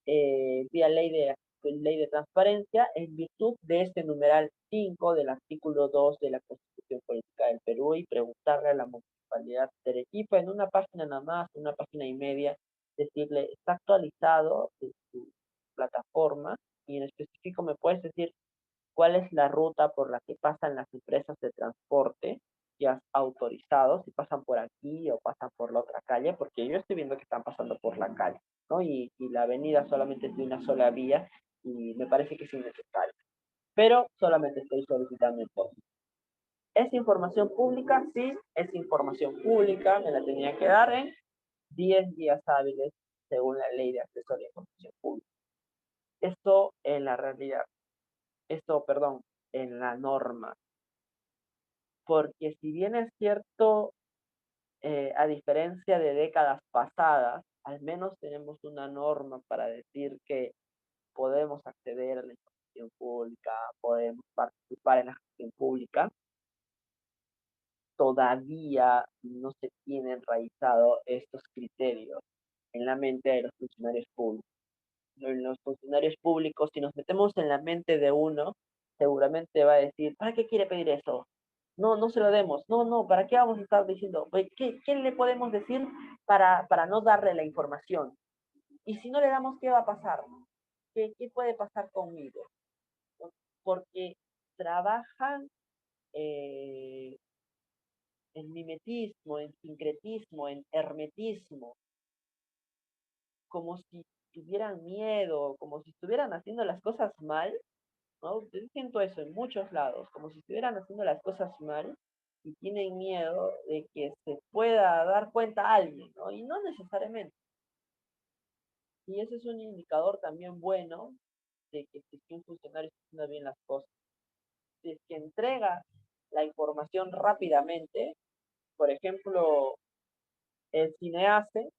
vía ley de transparencia, en virtud de este numeral 5 del artículo 2 de la Constitución Política del Perú y preguntarle a la Municipalidad de Arequipa en una página nada más, una página y media, decirle, está actualizado en su plataforma y en específico me puedes decir cuál es la ruta por la que pasan las empresas de transporte que has autorizado, si pasan por aquí o pasan por la otra calle, porque yo estoy viendo que están pasando por la calle, ¿no? Y la avenida solamente es de una sola vía y me parece que es innecesario. Pero solamente estoy solicitando información. ¿Es información pública? Sí, es información pública, me la tenía que dar en 10 días hábiles según la ley de acceso a la información pública. Esto en la realidad, esto, perdón, en la norma. Porque si bien es cierto, a diferencia de décadas pasadas, al menos tenemos una norma para decir que podemos acceder a la información pública, podemos participar en la gestión pública, todavía no se tienen enraizado estos criterios en la mente de los funcionarios públicos. En los funcionarios públicos, si nos metemos en la mente de uno, seguramente va a decir, ¿para qué quiere pedir eso? No, no se lo demos. No, no, ¿para qué vamos a estar diciendo? ¿Qué le podemos decir para no darle la información? Y si no le damos, ¿qué va a pasar? ¿Qué puede pasar conmigo? Porque trabajan eh, en mimetismo, en sincretismo, en hermetismo, como si tuvieran miedo, como si estuvieran haciendo las cosas mal, ¿no? Yo siento eso en muchos lados, como si estuvieran haciendo las cosas mal y tienen miedo de que se pueda dar cuenta alguien, ¿no? Y no necesariamente. Y ese es un indicador también bueno de que si un funcionario está haciendo bien las cosas. Si es que entrega la información rápidamente, por ejemplo, el CINEACE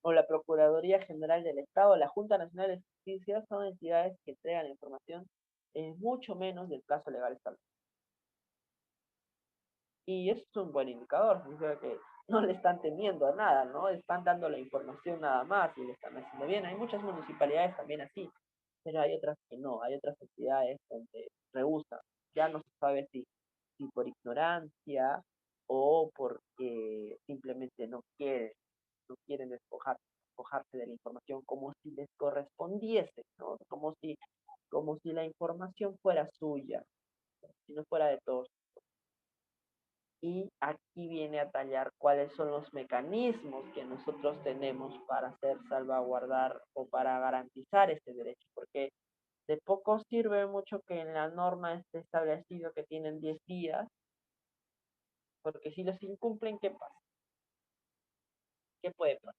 o la Procuraduría General del Estado, la Junta Nacional de Justicia, son entidades que entregan la información en mucho menos del plazo legal establecido. Y eso es un buen indicador, significa que no le están temiendo a nada, ¿no? Están dando la información nada más y lo están haciendo bien. Hay muchas municipalidades también así, pero hay otras que no, hay otras entidades donde rehusan. Ya no se sabe si por ignorancia o porque simplemente no quieren despojarse de la información como si les correspondiese, ¿no? Como si la información fuera suya, si no fuera de todos. Y aquí viene a tallar cuáles son los mecanismos que nosotros tenemos para hacer salvaguardar o para garantizar este derecho, porque de poco sirve mucho que en la norma esté establecido que tienen 10 días, porque si los incumplen, ¿qué pasa? ¿Qué puede pasar?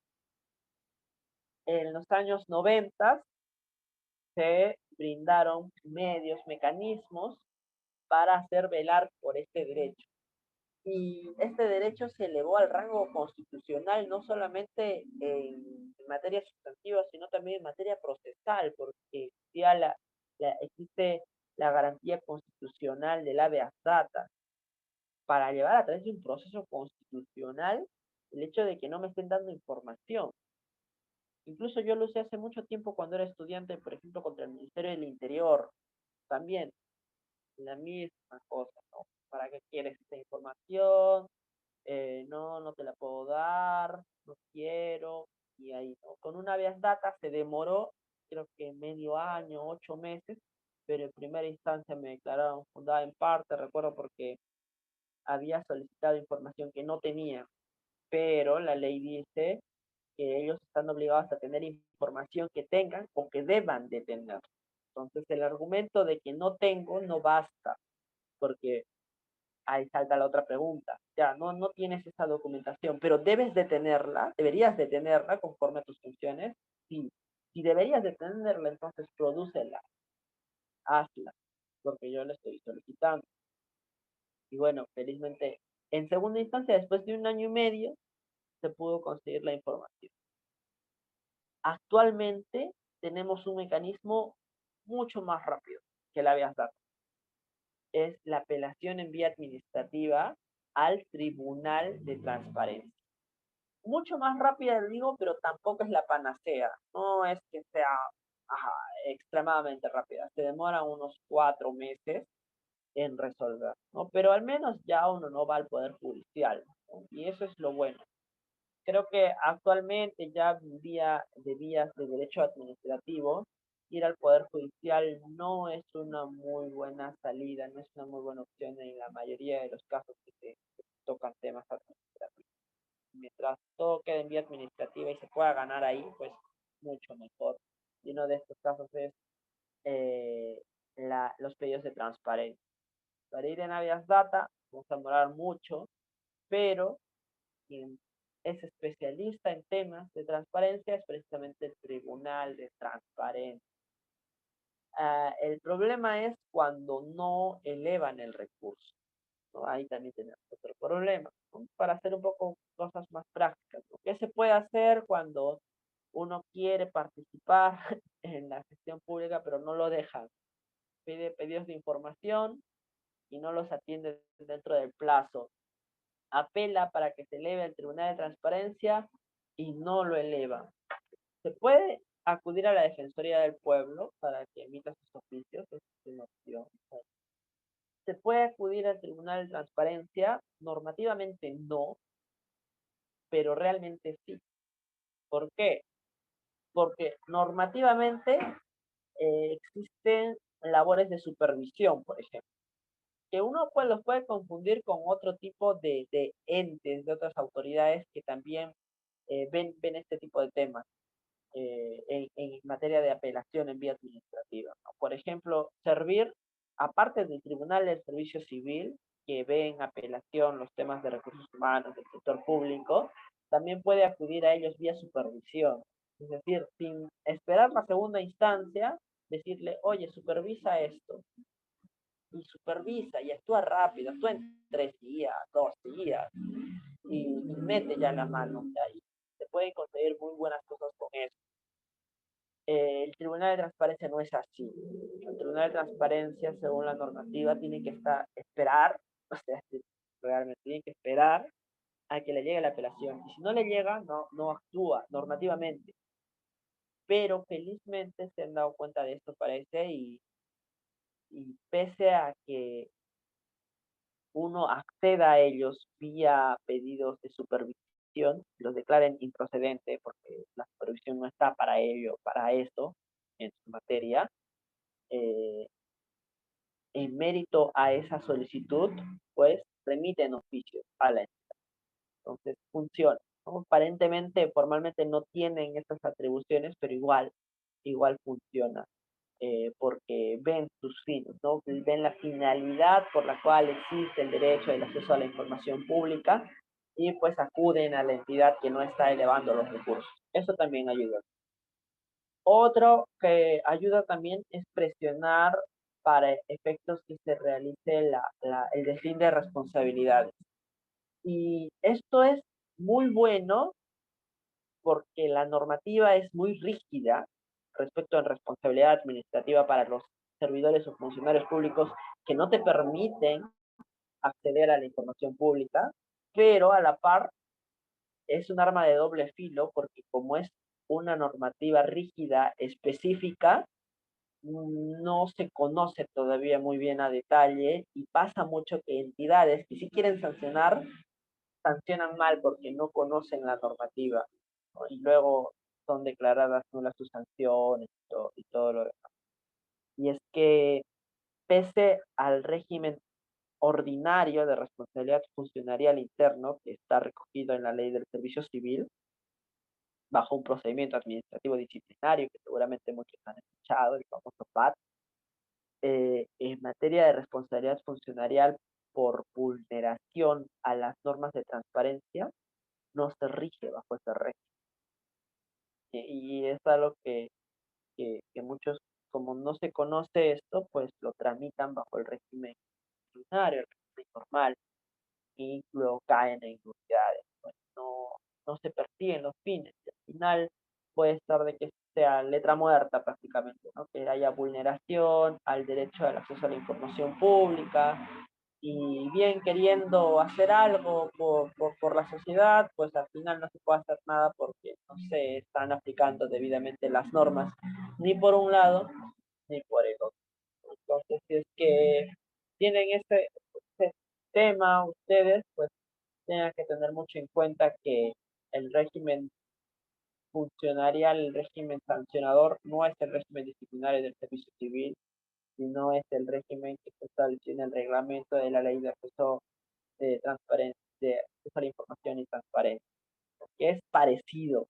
En los años 90 se brindaron medios, mecanismos para hacer velar por este derecho. Y este derecho se elevó al rango constitucional, no solamente en materia sustantiva, sino también en materia procesal, porque ya existe la garantía constitucional del habeas data para llevar a través de un proceso constitucional el hecho de que no me estén dando información. Incluso yo lo usé hace mucho tiempo cuando era estudiante, por ejemplo, contra el Ministerio del Interior, también la misma cosa, ¿no? ¿Para qué quieres esta información? No, no te la puedo dar, no quiero, y ahí, ¿no? Con una habeas data se demoró, creo que medio año, 8 meses, pero en primera instancia me declararon fundada en parte, recuerdo porque había solicitado información que no tenía, pero la ley dice que ellos están obligados a tener información que tengan o que deban de tener. Entonces el argumento de que no tengo no basta, porque ahí salta la otra pregunta. Ya, no tienes esa documentación, pero debes de tenerla, deberías de tenerla conforme a tus funciones. Sí. Si deberías de tenerla, entonces prodúcela, hazla, porque yo la estoy solicitando. Y bueno, felizmente, en segunda instancia, después de un año y medio, se pudo conseguir la información. Actualmente tenemos un mecanismo mucho más rápido que la habeas data. Es la apelación en vía administrativa al Tribunal de Transparencia. Mucho más rápida, digo, pero tampoco es la panacea. No es que sea ajá, extremadamente rápida. Se demora unos 4 meses en resolver, ¿no? Pero al menos ya uno no va al Poder Judicial, ¿no? Y eso es lo bueno. Creo que actualmente ya vía de vías de derecho administrativo, ir al Poder Judicial no es una muy buena salida, no es una muy buena opción en la mayoría de los casos que tocan temas administrativos. Mientras todo quede en vía administrativa y se pueda ganar ahí, pues mucho mejor. Y uno de estos casos es eh, los pedidos de transparencia. Para ir en habeas data, vamos a demorar mucho, pero quien es especialista en temas de transparencia es precisamente el Tribunal de Transparencia. El problema es cuando no elevan el recurso, ¿no? Ahí también tenemos otro problema, ¿no? Para hacer un poco cosas más prácticas, ¿no? ¿Qué se puede hacer cuando uno quiere participar en la gestión pública pero no lo dejan? Pide pedidos de información y no los atiende dentro del plazo. Apela para que se eleve al Tribunal de Transparencia y no lo eleva. Se puede acudir a la Defensoría del Pueblo para que emita sus oficios, es una opción. Se puede acudir al Tribunal de Transparencia, normativamente no, pero realmente sí. ¿Por qué? Porque normativamente existen labores de supervisión, por ejemplo, que uno pues, los puede confundir con otro tipo de entes, de otras autoridades que también ven este tipo de temas en materia de apelación en vía administrativa, ¿no? Por ejemplo, servir, aparte del Tribunal del Servicio Civil, que ve en apelación los temas de recursos humanos del sector público, también puede acudir a ellos vía supervisión. Es decir, sin esperar la segunda instancia, decirle, oye, supervisa esto. Y supervisa y actúa rápido, actúa en 3 días, 2 días, y mete ya la mano. Y se pueden conseguir muy buenas cosas con eso. El Tribunal de Transparencia no es así. El Tribunal de Transparencia, según la normativa, tiene que esperar, o sea, realmente tiene que esperar a que le llegue la apelación. Y si no le llega, no actúa normativamente. Pero felizmente se han dado cuenta de esto, parece, y pese a que uno acceda a ellos vía pedidos de supervisión, los declaren improcedente, porque la supervisión no está para ello, para eso, en su materia, eh, en mérito a esa solicitud, pues remiten oficios a la entidad. Entonces funciona, ¿no? Aparentemente, formalmente no tienen estas atribuciones, pero igual funciona, porque ven sus fines, ¿no? Ven la finalidad por la cual existe el derecho del acceso a la información pública y pues acuden a la entidad que no está elevando los recursos. Eso también ayuda. Otro que ayuda también es presionar para efectos que se realice el deslinde de responsabilidades. Y esto es muy bueno porque la normativa es muy rígida respecto a responsabilidad administrativa para los servidores o funcionarios públicos que no te permiten acceder a la información pública, pero a la par es un arma de doble filo porque como es una normativa rígida específica, no se conoce todavía muy bien a detalle y pasa mucho que entidades que sí quieren sancionar, sancionan mal porque no conocen la normativa, ¿no? Y luego son declaradas nulas sus sanciones y todo lo demás. Y es que pese al régimen ordinario de responsabilidad funcionarial interno que está recogido en la ley del servicio civil, bajo un procedimiento administrativo disciplinario que seguramente muchos han escuchado, el famoso PAD, en materia de responsabilidad funcionarial por vulneración a las normas de transparencia, no se rige bajo ese régimen. Y es algo que muchos, como no se conoce esto, pues lo tramitan bajo el régimen ordinario, el régimen normal, y luego caen en nulidades. Pues no se persiguen los fines. Y al final puede estar de que sea letra muerta prácticamente, ¿no? Que haya vulneración al derecho al acceso a la información pública, y bien queriendo hacer algo por la sociedad, pues al final no se puede hacer nada porque no se están aplicando debidamente las normas, ni por un lado ni por el otro. Entonces, si es que tienen este tema ustedes, pues tengan que tener mucho en cuenta que el régimen funcionarial, el régimen sancionador, no es el régimen disciplinario del servicio civil, sino es el régimen que se estableció en el reglamento de la ley de acceso de transparencia, de acceso a la información y transparencia, que es parecido,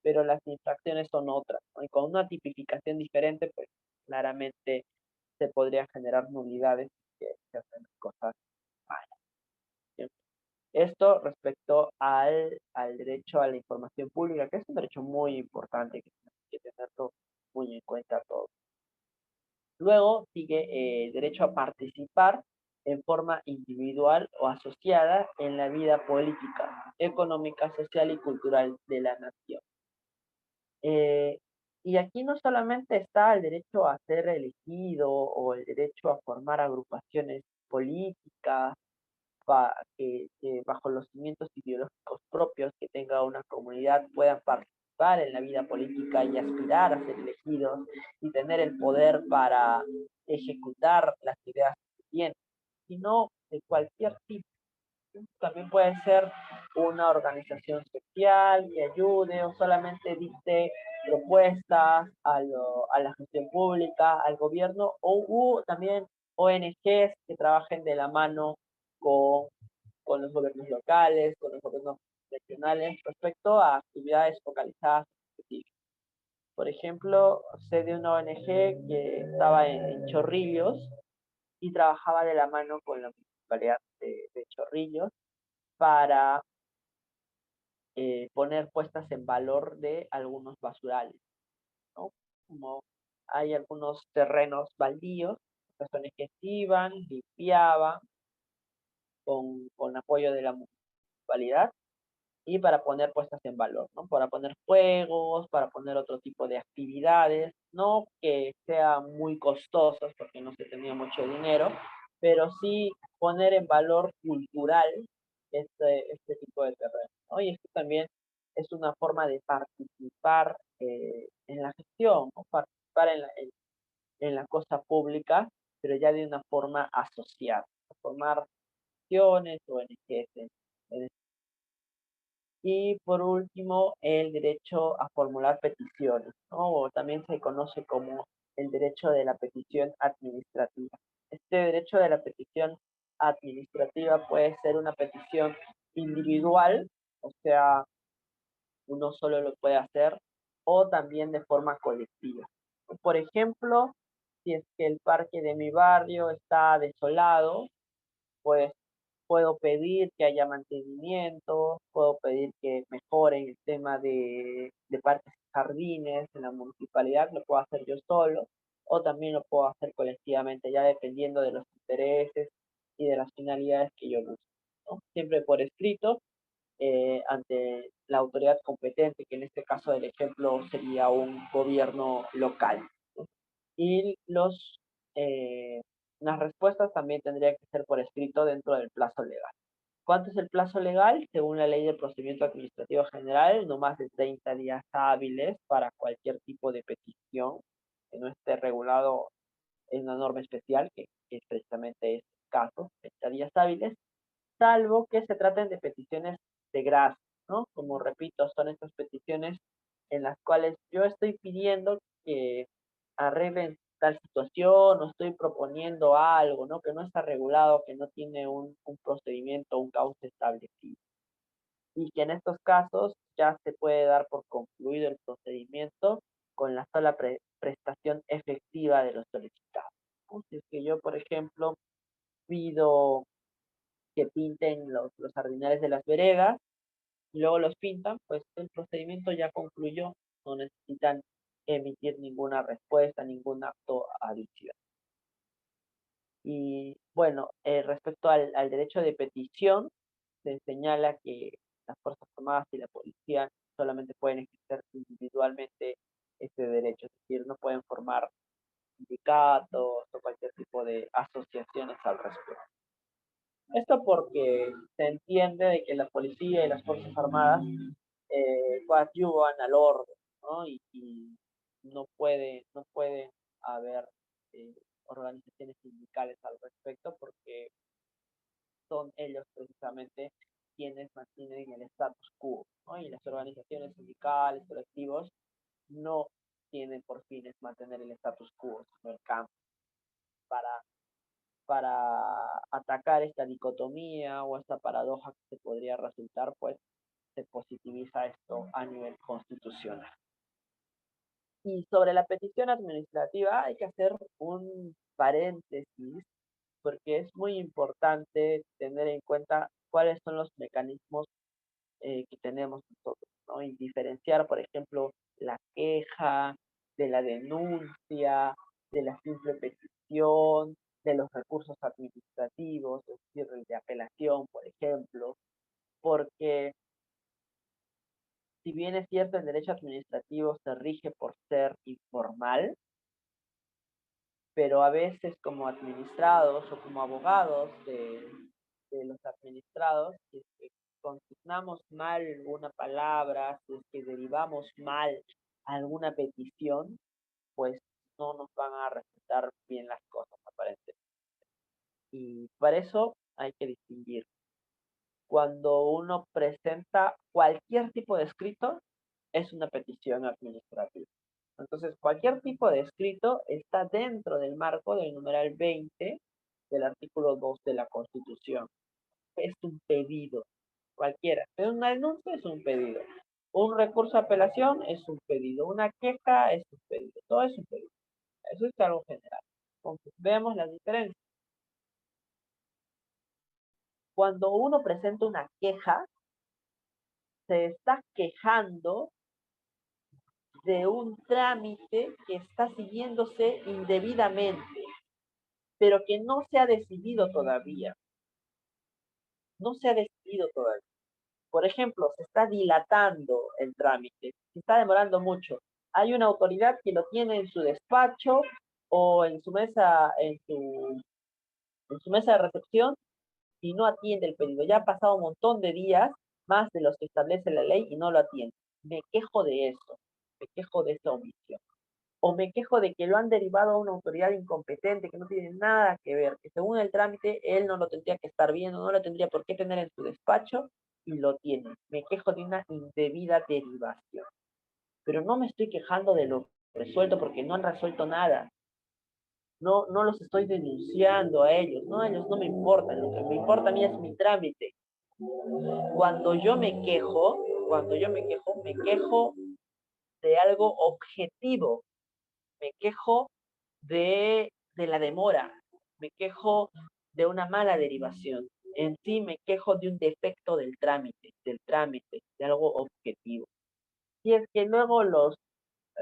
pero las infracciones son otras, ¿no? Y con una tipificación diferente, pues claramente se podría generar nulidades que hacen cosas malas. ¿Sí? Esto respecto al derecho a la información pública, que es un derecho muy importante que tenemos que tenerlo muy en cuenta todos. Luego sigue derecho a participar en forma individual o asociada en la vida política, económica, social y cultural de la nación. Eh, y aquí no solamente está el derecho a ser elegido o el derecho a formar agrupaciones políticas que bajo los cimientos ideológicos propios que tenga una comunidad puedan participar en la vida política y aspirar a ser elegidos y tener el poder para ejecutar las ideas que tienen, sino de cualquier tipo. También puede ser una organización social que ayude o solamente dicte propuestas a la gestión pública, al gobierno, o también ONGs que trabajen de la mano con, con los gobiernos locales, con los gobiernos regionales, respecto a actividades focalizadas específicas. Por ejemplo, sé de una ONG que estaba en Chorrillos y trabajaba de la mano con la municipalidad de Chorrillos para poner puestas en valor de algunos basurales, ¿no? Como hay algunos terrenos baldíos, personas que iban, limpiaban con apoyo de la municipalidad y para poner puestas en valor, ¿no? Para poner juegos, para poner otro tipo de actividades, no que sean muy costosos porque no se tenía mucho dinero, pero sí poner en valor cultural este tipo de terreno, ¿no? Y esto también es una forma de participar en la gestión, ¿no? Participar en la cosa pública, pero ya de una forma asociada, formar acciones, ONGs en y por último, el derecho a formular peticiones, ¿no? O también se conoce como el derecho de la petición administrativa. Este derecho de la petición administrativa puede ser una petición individual, o sea, uno solo lo puede hacer, o también de forma colectiva. Por ejemplo, si es que el parque de mi barrio está desolado, pues puedo pedir que haya mantenimiento, puedo pedir que mejoren el tema de parques jardines, en la municipalidad, lo puedo hacer yo solo, o también lo puedo hacer colectivamente, ya dependiendo de los intereses y de las finalidades que yo busque, ¿no? Siempre por escrito, ante la autoridad competente, que en este caso del ejemplo sería un gobierno local, ¿no? Y las respuestas también tendrían que ser por escrito dentro del plazo legal. ¿Cuánto es el plazo legal? Según la Ley de Procedimiento Administrativo General, no más de 30 días hábiles para cualquier tipo de petición que no esté regulado en una norma especial, que es precisamente este caso, 30 días hábiles, salvo que se traten de peticiones de gracia, ¿no? Como repito, son estas peticiones en las cuales yo estoy pidiendo que arreglen tal situación o estoy proponiendo algo, ¿no? Que no está regulado, que no tiene un procedimiento, un cauce establecido. Y que en estos casos ya se puede dar por concluido el procedimiento con la sola prestación efectiva de los solicitados, ¿no? Si es que yo, por ejemplo, pido que pinten los jardinales de las veredas y luego los pintan, pues el procedimiento ya concluyó, no necesitan emitir ninguna respuesta, ningún acto adicional. Y bueno, respecto al derecho de petición, se señala que las Fuerzas Armadas y la policía solamente pueden ejercer individualmente este derecho, es decir, no pueden formar sindicatos o cualquier tipo de asociaciones al respecto. Esto porque se entiende de que la policía y las Fuerzas Armadas coadyuvan al orden, ¿no? Y no puede haber eh, organizaciones sindicales al respecto porque son ellos precisamente quienes mantienen el status quo, ¿no? Y las organizaciones sindicales, colectivos, no tienen por fines mantener el status quo, sino el cambio. Para atacar esta dicotomía o esta paradoja que se podría resultar, pues se positiviza esto a nivel constitucional. Y sobre la petición administrativa hay que hacer un paréntesis porque es muy importante tener en cuenta cuáles son los mecanismos que tenemos nosotros, ¿no? Y diferenciar, por ejemplo, la queja de la denuncia, de la simple petición, de los recursos administrativos, es decir, el de apelación, por ejemplo, porque si bien es cierto, el derecho administrativo se rige por ser informal, pero a veces como administrados o como abogados de los administrados, si es que consignamos mal una palabra, si es que derivamos mal alguna petición, pues no nos van a resultar bien las cosas aparentemente. Y para eso hay que distinguir. Cuando uno presenta cualquier tipo de escrito, es una petición administrativa. Entonces, cualquier tipo de escrito está dentro del marco del numeral 20 del artículo 2 de la Constitución. Es un pedido, cualquiera. Pero una denuncia es un pedido. Un recurso de apelación es un pedido. Una queja es un pedido. Todo es un pedido. Eso es algo general. Entonces, veamos las diferencias. Cuando uno presenta una queja, se está quejando de un trámite que está siguiéndose indebidamente, pero que no se ha decidido todavía. No se ha decidido todavía. Por ejemplo, se está dilatando el trámite, se está demorando mucho. Hay una autoridad que lo tiene en su despacho o en su mesa, en su mesa de recepción y no atiende el pedido. Ya ha pasado un montón de días, más de los que establece la ley, y no lo atiende. Me quejo de eso, me quejo de esa omisión. O me quejo de que lo han derivado a una autoridad incompetente que no tiene nada que ver, que según el trámite él no lo tendría que estar viendo, no lo tendría por qué tener en su despacho y lo tiene. Me quejo de una indebida derivación. Pero no me estoy quejando de lo resuelto porque no han resuelto nada. No, no los estoy denunciando a ellos no me importan, lo que me importa a mí es mi trámite. Cuando yo me quejo, me quejo de algo objetivo, me quejo de la demora, me quejo de una mala derivación, en sí me quejo de un defecto del trámite, de algo objetivo. Si es que luego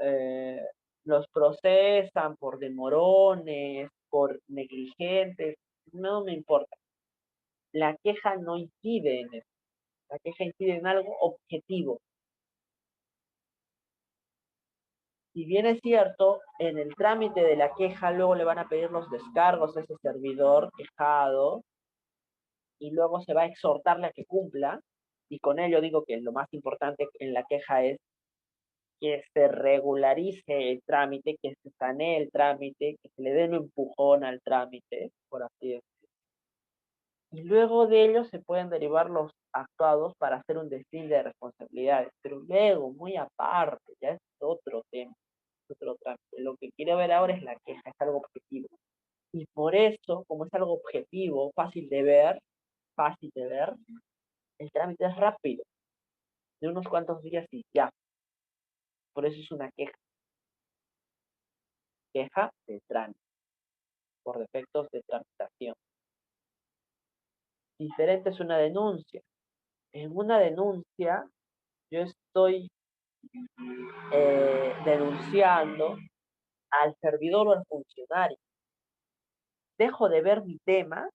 eh, los procesan por demorones, por negligentes, no me importa. La queja no incide en eso. La queja incide en algo objetivo. Si bien es cierto, en el trámite de la queja luego le van a pedir los descargos a ese servidor quejado y luego se va a exhortarle a que cumpla. Y con ello digo que lo más importante en la queja es que se regularice el trámite, que se sanee el trámite, que se le dé un empujón al trámite, por así decirlo. Y luego de ello se pueden derivar los actuados para hacer un deslinde de responsabilidades, pero luego, muy aparte, ya es otro tema, es otro trámite. Lo que quiero ver ahora es la queja, es algo objetivo. Y por eso, como es algo objetivo, fácil de ver, el trámite es rápido, de unos cuantos días y ya. Por eso es una queja de trámite, por defectos de tramitación. Diferente es una denuncia. En una denuncia, yo estoy denunciando al servidor o al funcionario. Dejo de ver mi tema,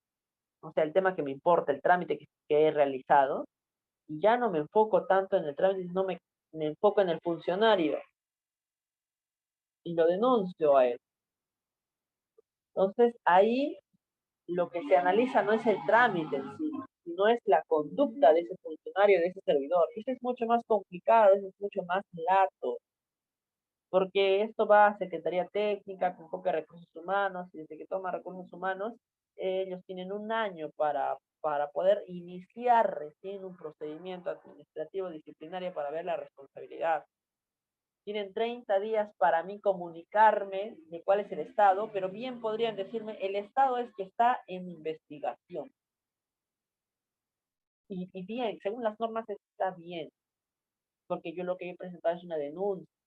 o sea, el tema que me importa, el trámite que he realizado, y ya no me enfoco tanto en el trámite, sino me enfoco en el funcionario y lo denuncio a él. Entonces, ahí lo que se analiza no es el trámite en sí, sino es la conducta de ese funcionario, de ese servidor. Eso es mucho más complicado, eso es mucho más lato, porque esto va a Secretaría Técnica, con copia de recursos humanos, y desde que toma recursos humanos, ellos tienen un año para poder iniciar recién un procedimiento administrativo disciplinario para ver la responsabilidad. Tienen 30 días para mí comunicarme de cuál es el estado, pero bien podrían decirme, el estado es que está en investigación. Y bien, según las normas está bien, porque yo lo que he presentado es una denuncia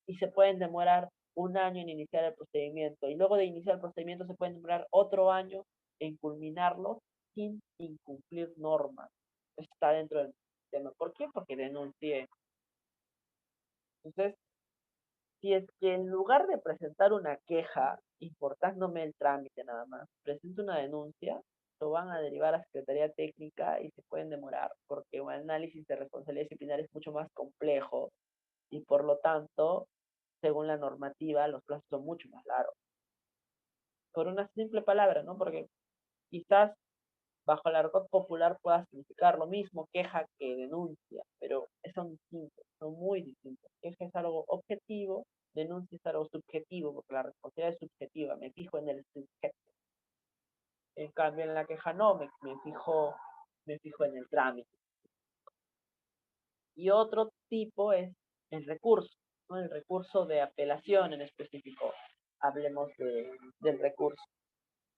y se pueden demorar un año en iniciar el procedimiento y luego de iniciar el procedimiento se pueden demorar otro año en culminarlo sin incumplir normas. Está dentro del sistema. ¿Por qué? Porque denuncié. Entonces, si es que en lugar de presentar una queja, importándome el trámite nada más, presento una denuncia, lo van a derivar a Secretaría Técnica y se pueden demorar, porque un análisis de responsabilidad disciplinaria es mucho más complejo y por lo tanto, según la normativa, los plazos son mucho más largos. Por una simple palabra, ¿no? Porque quizás bajo el argot popular pueda significar lo mismo queja que denuncia, pero son distintos, son muy distintos. Queja es algo objetivo, denuncia es algo subjetivo, porque la responsabilidad es subjetiva, me fijo en el sujeto. En cambio, en la queja no, me fijo en el trámite. Y otro tipo es el recurso, ¿no? El recurso de apelación en específico. Hablemos del recurso.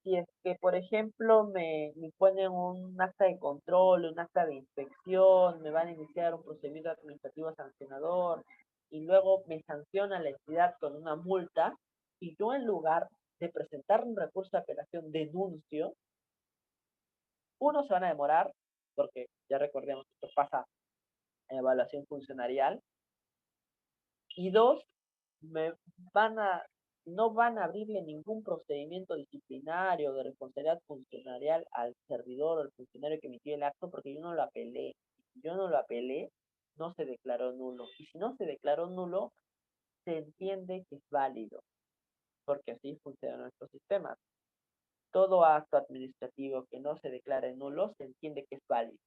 Si es que, por ejemplo, me ponen un acta de control, un acta de inspección, me van a iniciar un procedimiento administrativo sancionador y luego me sanciona la entidad con una multa y yo en lugar de presentar un recurso de apelación denuncio, uno se van a demorar, porque ya recordemos que esto pasa en evaluación funcionarial, y dos, me van a, no van a abrirle ningún procedimiento disciplinario de responsabilidad funcionarial al servidor o al funcionario que emitió el acto porque yo no lo apelé. Si yo no lo apelé, no se declaró nulo. Y si no se declaró nulo, se entiende que es válido, porque así funciona nuestro sistema. Todo acto administrativo que no se declare nulo se entiende que es válido.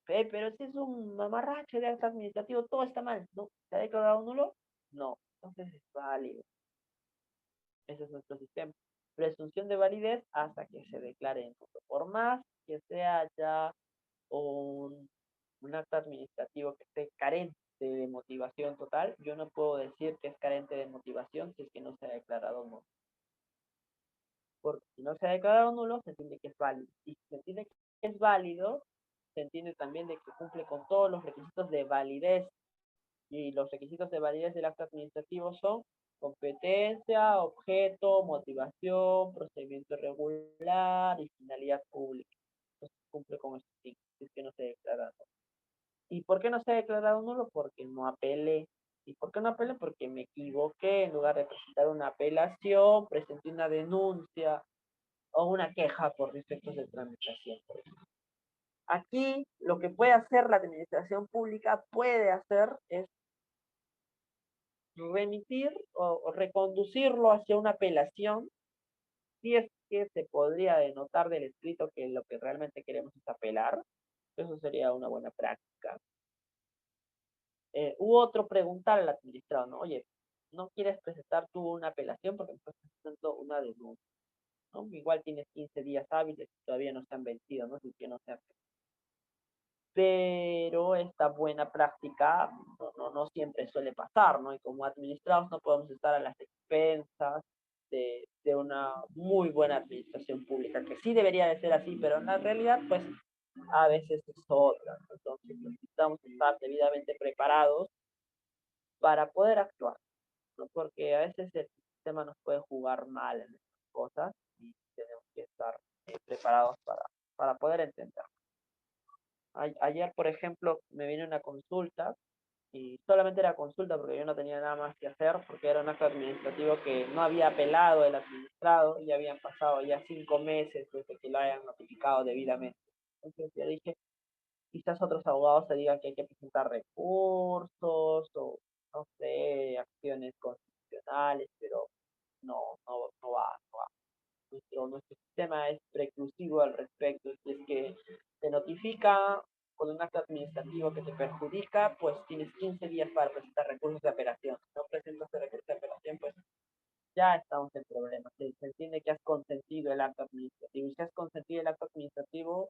Pero si es un mamarracho de acto administrativo, todo está mal. ¿No? ¿Se ha declarado nulo? No. Entonces es válido. Ese es nuestro sistema. Presunción de validez hasta que se declare en nulo. Por más que sea ya un, un acto administrativo que esté carente de motivación total, yo no puedo decir que es carente de motivación si es que no se ha declarado nulo. Porque si no se ha declarado nulo, se entiende que es válido. Y si se entiende que es válido, se entiende también de que cumple con todos los requisitos de validez. Y los requisitos de validez del acto administrativo son competencia, objeto, motivación, procedimiento regular y finalidad pública. Entonces cumple con estos cinco, si es que no se declara. ¿Y por ¿Por qué no se ha declarado nulo? Porque no apelé. ¿Y por qué no apelé? Porque me equivoqué. En lugar de presentar una apelación, presenté una denuncia o una queja por defectos de tramitación. Por ejemplo. Aquí lo que puede hacer la administración pública puede hacer es remitir o reconducirlo hacia una apelación si es que se podría denotar del escrito que lo que realmente queremos es apelar. Eso sería una buena práctica. U otro preguntar al administrado, ¿no? Oye, ¿no quieres presentar tú una apelación porque me estás presentando una denuncia? ¿No? Igual tienes 15 días hábiles y todavía no se han vencido, ¿no? Así que no se han. Pero esta buena práctica no siempre suele pasar, ¿no? Y como administrados no podemos estar a las expensas de una muy buena administración pública, que sí debería de ser así, pero en la realidad, pues, a veces es otra, ¿no? Entonces necesitamos estar debidamente preparados para poder actuar, ¿no? Porque a veces el sistema nos puede jugar mal en estas cosas y tenemos que estar preparados para poder entender. Ayer, por ejemplo, me vino una consulta y solamente era consulta porque yo no tenía nada más que hacer porque era un acto administrativo que no había apelado el administrado y habían pasado ya 5 meses desde que lo hayan notificado debidamente. Entonces yo dije, quizás otros abogados se digan que hay que presentar recursos o, no sé, acciones constitucionales, pero no va, no va. Nuestro sistema es preclusivo al respecto. Si es que te notifica con un acto administrativo que te perjudica, pues tienes 15 días para presentar recursos de apelación. Si no presentas el recurso de apelación, pues ya estamos en problemas. Se entiende que has consentido el acto administrativo. Y si has consentido el acto administrativo,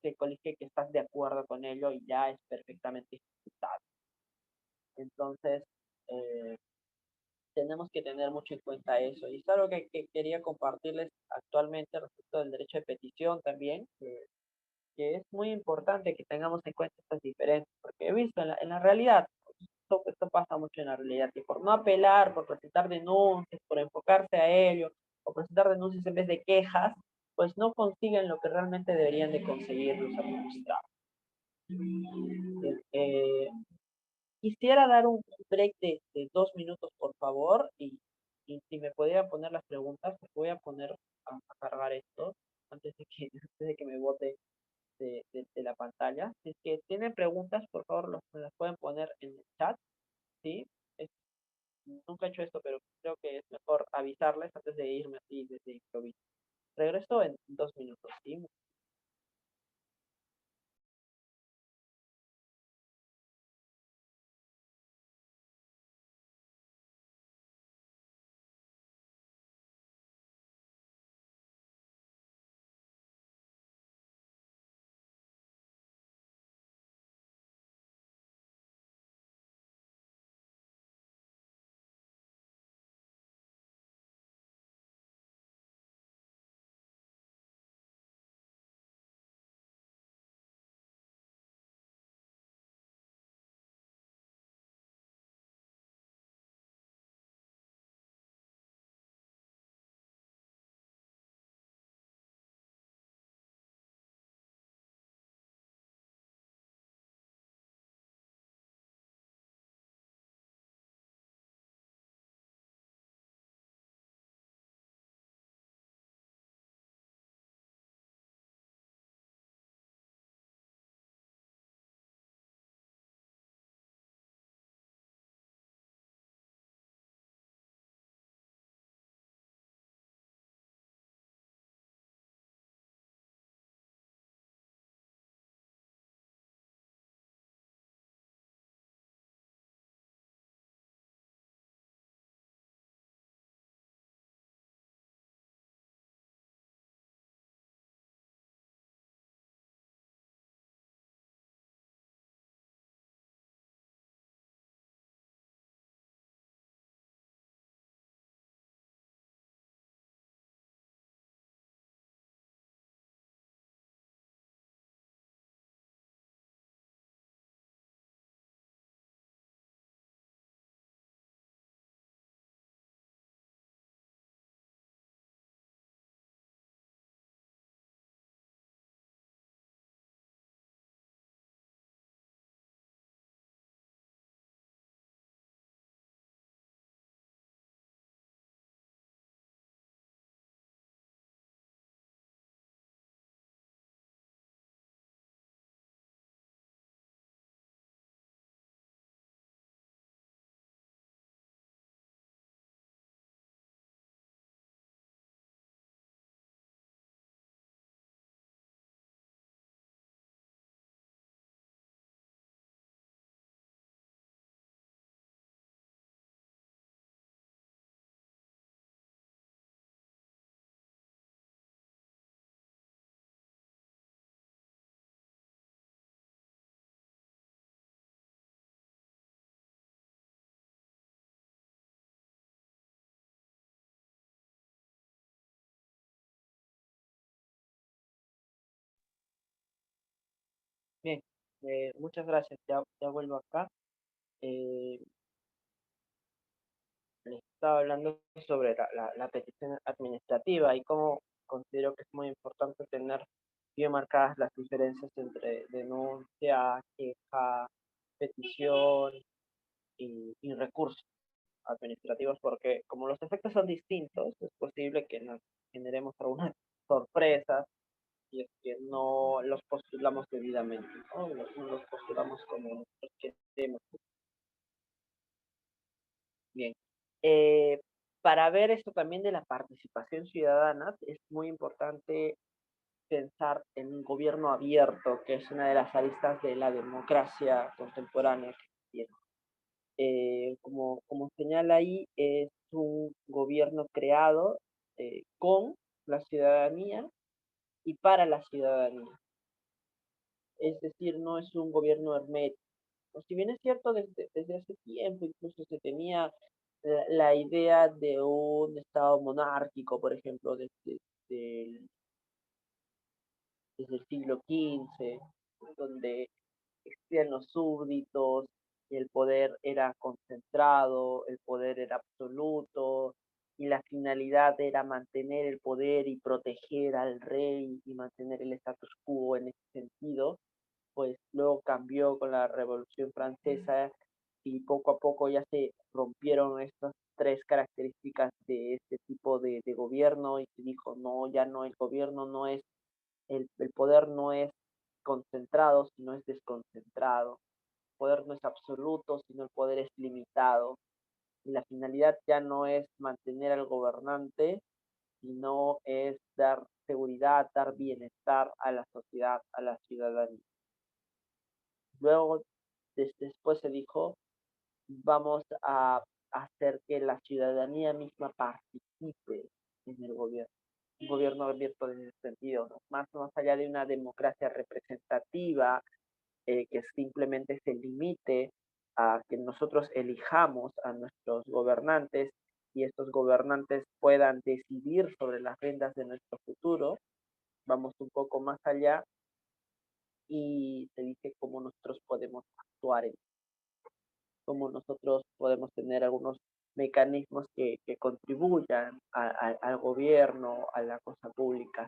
se colige que estás de acuerdo con ello y ya es perfectamente ejecutable. Entonces, eh, tenemos que tener mucho en cuenta eso. Y es algo que quería compartirles actualmente respecto del derecho de petición también, que es muy importante que tengamos en cuenta estas diferencias, porque he visto en la realidad, esto pasa mucho en la realidad, que por no apelar, por presentar denuncias, por enfocarse a ello, o presentar denuncias en vez de quejas, pues no consiguen lo que realmente deberían de conseguir los administrados. Eh, Quisiera dar un break de 2 minutos, por favor, y si me podrían poner las preguntas, pues voy a poner a cargar esto antes de que, antes de que me bote de la pantalla. Si es que tienen preguntas, por favor, me las pueden poner en el chat, ¿sí? Es- Nunca he hecho esto, pero creo que es mejor avisarles antes de irme así desde improviso. Regreso en 2 minutos, ¿sí? Muchas gracias, ya vuelvo acá. Eh, Les estaba hablando sobre la petición administrativa y cómo considero que es muy importante tener bien marcadas las diferencias entre denuncia, queja, petición y recursos administrativos, porque como los efectos son distintos, es posible que nos generemos algunas sorpresas y es que no los postulamos debidamente, ¿no? No los postulamos como nosotros queremos. Bien. Eh, para ver esto también de la participación ciudadana, es muy importante pensar en un gobierno abierto, que es una de las aristas de la democracia contemporánea que tiene. Como señala ahí, es un gobierno creado con la ciudadanía y para la ciudadanía. Es decir, no es un gobierno hermético. Si bien es cierto, desde hace tiempo incluso se tenía la idea de un estado monárquico, por ejemplo, del- desde el siglo XV, donde existían los súbditos, el poder era concentrado, el poder era absoluto, y la finalidad era mantener el poder y proteger al rey y mantener el status quo en ese sentido. Pues luego cambió con la Revolución Francesa y poco a poco ya se rompieron estas tres características de este tipo de gobierno y se dijo, no, ya no, el gobierno no es, el poder no es concentrado, sino es desconcentrado. El poder no es absoluto, sino el poder es limitado. Y la finalidad ya no es mantener al gobernante, sino es dar seguridad, dar bienestar a la sociedad, a la ciudadanía. Luego, después se dijo, vamos a hacer que la ciudadanía misma participe en el gobierno. Un gobierno abierto en ese sentido, ¿no? Más allá de una democracia representativa que simplemente se limite a que nosotros elijamos a nuestros gobernantes y estos gobernantes puedan decidir sobre las rentas de nuestro futuro. Vamos un poco más allá y se dice cómo nosotros podemos actuar en cómo nosotros podemos tener algunos mecanismos que contribuyan al gobierno, a la cosa pública,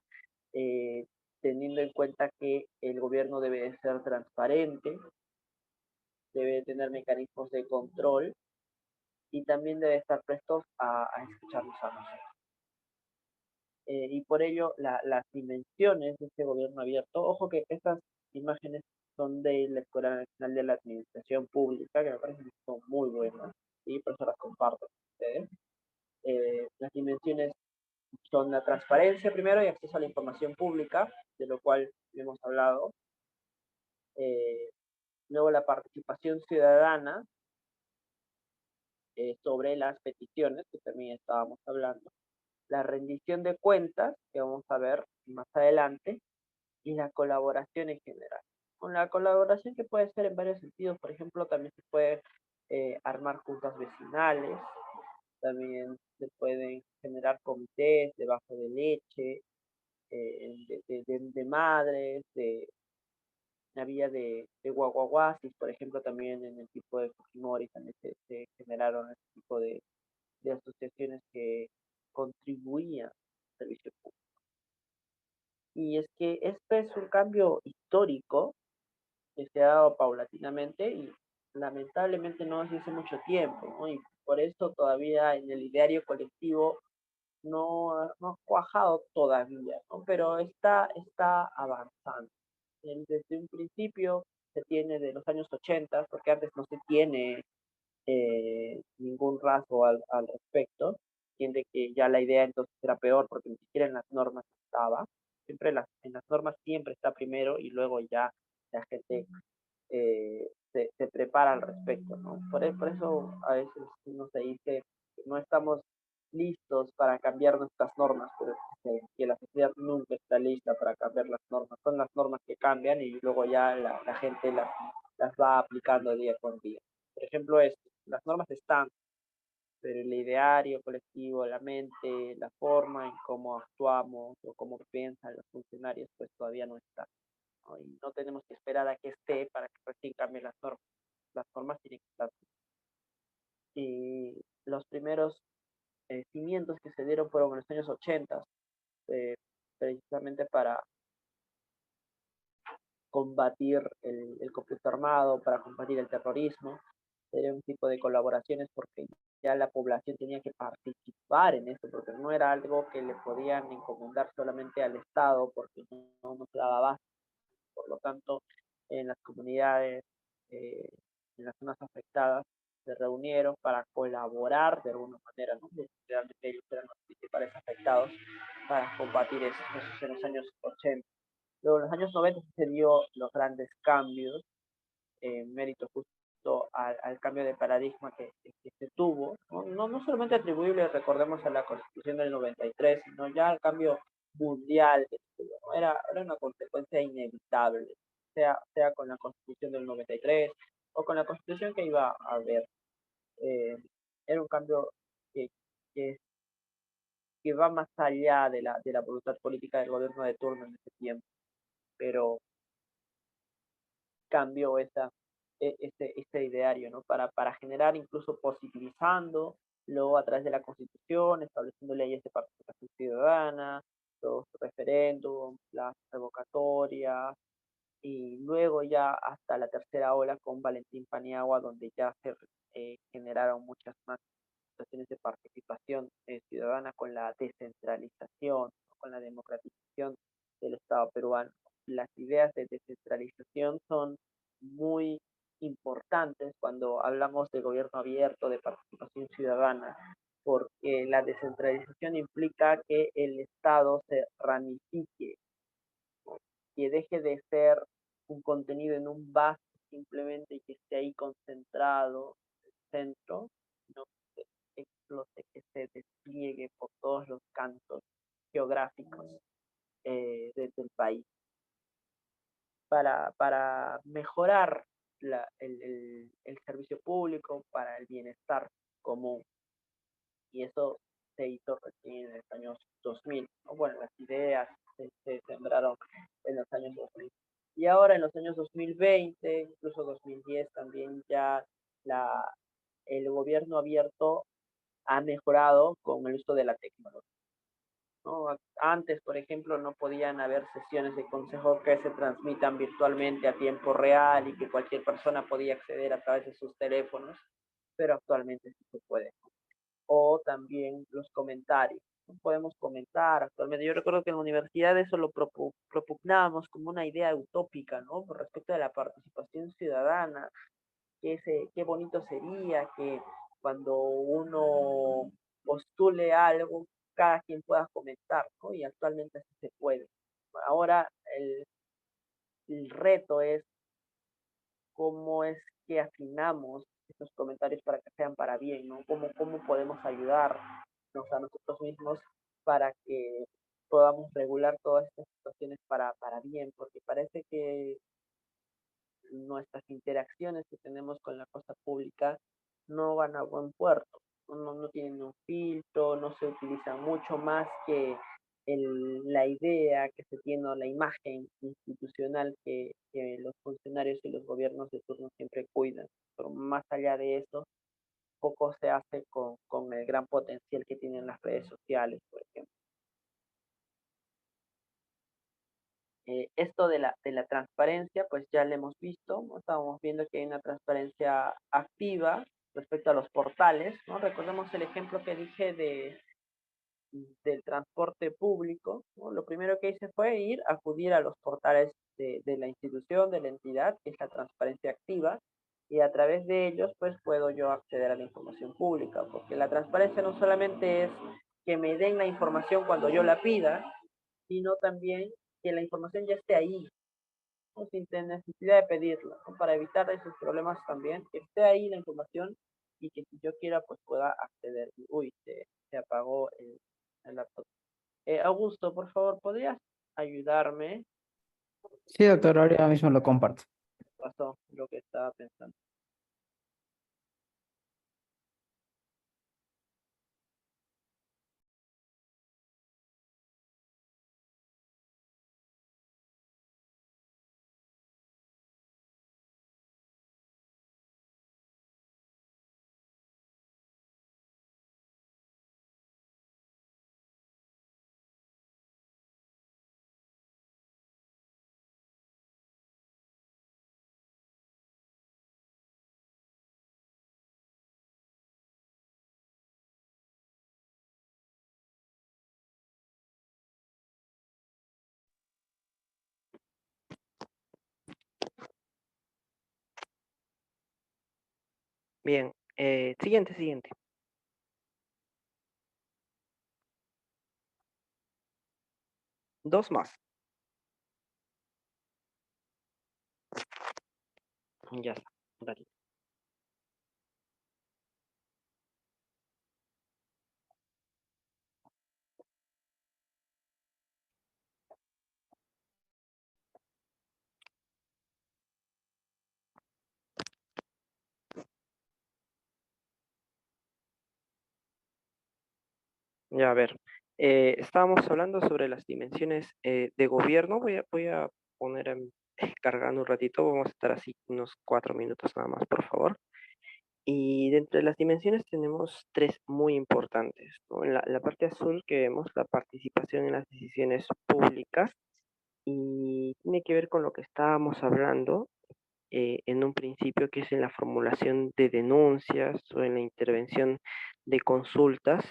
eh, teniendo en cuenta que el gobierno debe de ser transparente, debe tener mecanismos de control y también debe estar prestos a escucharnos a nosotros. Y por ello las dimensiones de este gobierno abierto, ojo que estas imágenes son de la Escuela Nacional de la Administración Pública, que me parece que son muy buenas, y por eso las comparto con ustedes. Las dimensiones son la transparencia primero y acceso a la información pública, de lo cual hemos hablado. Eh, Luego la participación ciudadana sobre las peticiones, que también estábamos hablando. La rendición de cuentas, que vamos a ver más adelante, y la colaboración en general. Con la colaboración que puede ser en varios sentidos, por ejemplo, también se puede armar juntas vecinales, también se pueden generar comités de bajo de leche, de madres, la vía de guaguaguasis, por ejemplo, también en el tipo de Fujimori también se generaron este tipo de asociaciones que contribuían al servicio público. Y es que esto es un cambio histórico que se ha dado paulatinamente y lamentablemente no desde hace mucho tiempo, ¿no? Y por eso todavía en el ideario colectivo no ha cuajado todavía, ¿no? Pero está avanzando. Desde un principio se tiene de los años 80, porque antes no se tiene ningún rasgo al respecto, tiende que ya la idea entonces era peor porque ni siquiera en las normas estaba. Siempre en las normas siempre está primero y luego ya la gente se prepara al respecto, ¿no? Por eso a veces uno se dice que no estamos listos para cambiar nuestras normas, pero que la sociedad nunca está lista para cambiar las normas. Son las normas que cambian y luego ya la gente las va aplicando día con día. Por ejemplo, las normas están, pero el ideario colectivo, la mente, la forma en cómo actuamos o cómo piensan los funcionarios, pues todavía no está, ¿no? Y no tenemos que esperar a que esté para que recién cambien las normas. Las normas tienen que estar. Y los primeros cimientos que se dieron fueron en los años 80, precisamente para combatir el conflicto armado, para combatir el terrorismo. Sería un tipo de colaboraciones porque ya la población tenía que participar en esto, porque no era algo que le podían encomendar solamente al Estado, porque no se daba base. Por lo tanto, en las comunidades, eh, en las zonas afectadas, se reunieron para colaborar de alguna manera, ¿no? Realmente ellos eran los principales afectados para combatir eso en los años 80. Luego, en los años 90 se dio los grandes cambios, mérito justo al cambio de paradigma que se tuvo, no solamente atribuible, recordemos, a la Constitución del 93, sino ya al cambio mundial que se tuvo, ¿no? Era una consecuencia inevitable, sea con la Constitución del 93 o con la Constitución que iba a haber. Eh, Era un cambio que, que, que va más allá de la voluntad política del gobierno de turno en ese tiempo, pero cambió este ideario, ¿no? Para generar, incluso positivizando, luego a través de la Constitución, estableciendo leyes de participación ciudadana, los referéndums, las revocatorias, y luego ya hasta la tercera ola con Valentín Paniagua, donde ya se generaron muchas más situaciones de participación ciudadana con la descentralización, con la democratización del Estado peruano. Las ideas de descentralización son muy importantes cuando hablamos de gobierno abierto, de participación ciudadana, porque la descentralización implica que el Estado se ramifique, que deje de ser un contenido en un vaso simplemente y que esté ahí concentrado en el centro, sino que explote, que se despliegue por todos los cantos geográficos del país para mejorar el servicio público, para el bienestar común. Y eso se hizo recién en los años 2000, ¿no? Bueno, las ideas se sembraron en los años 2000. Y ahora en los años 2020, incluso 2010 también ya la, el gobierno abierto ha mejorado con el uso de la tecnología, ¿no? Antes, por ejemplo, no podían haber sesiones de consejo que se transmitan virtualmente a tiempo real y que cualquier persona podía acceder a través de sus teléfonos, pero actualmente sí se puede. O también los comentarios. No podemos comentar actualmente. Yo recuerdo que en la universidad eso lo propugnábamos como una idea utópica, ¿no? Por respecto de la participación ciudadana, qué bonito sería que cuando uno postule algo, cada quien pueda comentar, ¿no? Y actualmente así se puede. Ahora el reto es cómo es que afinamos estos comentarios para que sean para bien, ¿no? Cómo podemos ayudarnos a nosotros mismos para que podamos regular todas estas situaciones para bien, porque parece que nuestras interacciones que tenemos con la cosa pública no van a buen puerto, no tienen un filtro, no se utilizan mucho más que la idea que se tiene o la imagen institucional que los funcionarios y los gobiernos de turno siempre cuidan. Pero más allá de eso, poco se hace con el gran potencial que tienen las redes sociales, por ejemplo. Esto de la transparencia, pues ya lo hemos visto, ¿no? Estábamos viendo que hay una transparencia activa respecto a los portales, ¿no? Recordemos el ejemplo que dije del transporte público, ¿no? Lo primero que hice fue acudir a los portales de la institución, de la entidad, que es la transparencia activa, y a través de ellos, pues puedo yo acceder a la información pública, porque la transparencia no solamente es que me den la información cuando yo la pida, sino también que la información ya esté ahí, ¿no? Sin necesidad de pedirla, ¿no? Para evitar esos problemas también, que esté ahí la información y que si yo quiera, pues pueda acceder. Uy, se apagó el laptop. Augusto, por favor, ¿podrías ayudarme? Sí, doctor, ahora mismo lo comparto. Pasó lo que estaba pensando. Bien, siguiente. Dos más. Ya está. Dale. Ya, a ver. Estábamos hablando sobre las dimensiones de gobierno. Voy a poner cargando un ratito. Vamos a estar así unos 4 minutos nada más, por favor. Y dentro de las dimensiones tenemos tres muy importantes, ¿no? En la parte azul que vemos la participación en las decisiones públicas y tiene que ver con lo que estábamos hablando en un principio, que es en la formulación de denuncias o en la intervención de consultas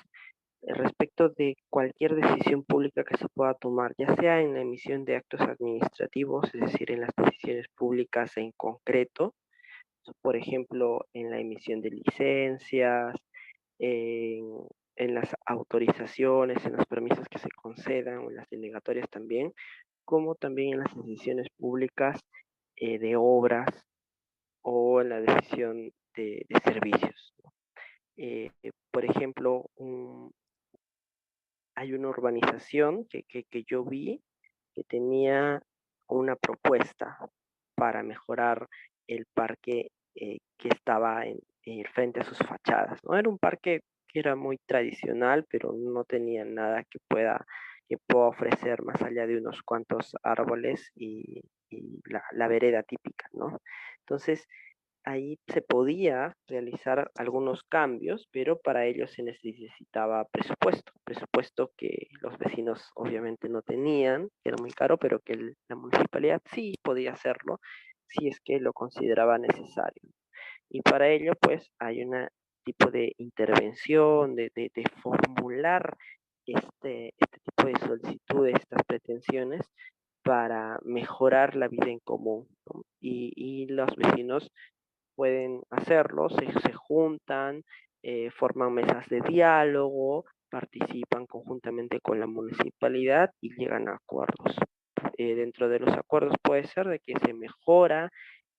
respecto de cualquier decisión pública que se pueda tomar, ya sea en la emisión de actos administrativos, es decir, en las decisiones públicas en concreto, por ejemplo, en la emisión de licencias, en, en las autorizaciones, en los permisos que se concedan o en las denegatorias también, como también en las decisiones públicas de obras o en la decisión de servicios. Por ejemplo, hay una urbanización que yo vi que tenía una propuesta para mejorar el parque que estaba frente a sus fachadas, ¿no? Era un parque que era muy tradicional, pero no tenía nada que pueda ofrecer más allá de unos cuantos árboles y la vereda típica, ¿no? Entonces, ahí se podía realizar algunos cambios, pero para ello se necesitaba presupuesto que los vecinos obviamente no tenían, que era muy caro, pero que la municipalidad sí podía hacerlo si es que lo consideraba necesario. Y para ello, pues, hay un tipo de intervención, de formular este tipo de solicitudes, estas pretensiones, para mejorar la vida en común, ¿no? Y los vecinos pueden hacerlo, se juntan, forman mesas de diálogo, participan conjuntamente con la municipalidad y llegan a acuerdos. Dentro de los acuerdos puede ser de que se mejora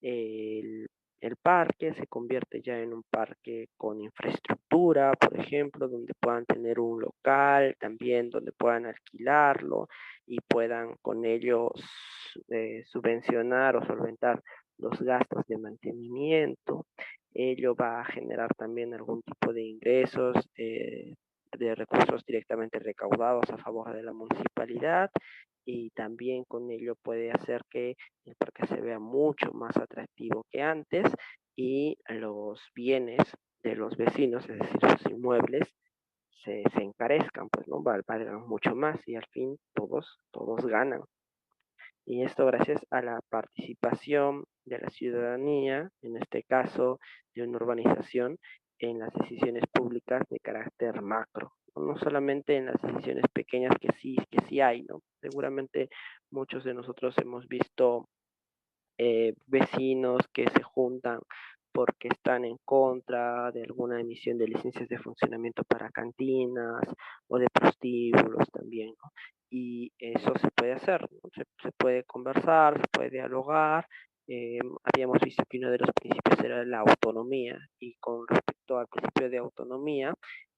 el, el parque, se convierte ya en un parque con infraestructura, por ejemplo, donde puedan tener un local, también donde puedan alquilarlo y puedan con ellos subvencionar o solventar los gastos de mantenimiento. Ello va a generar también algún tipo de ingresos, de recursos directamente recaudados a favor de la municipalidad, y también con ello puede hacer que el parque se vea mucho más atractivo que antes y los bienes de los vecinos, es decir, los inmuebles, se encarezcan, pues no valgan mucho más y al fin todos ganan. Y esto gracias a la participación de la ciudadanía, en este caso de una urbanización, en las decisiones públicas de carácter macro, no solamente en las decisiones pequeñas que sí hay, ¿no? Seguramente muchos de nosotros hemos visto vecinos que se juntan porque están en contra de alguna emisión de licencias de funcionamiento para cantinas o de prostíbulos también, ¿no? Y eso se puede hacer, ¿no? Se puede conversar, se puede dialogar. Habíamos visto que uno de los principios era la autonomía, y con respecto al principio de autonomía,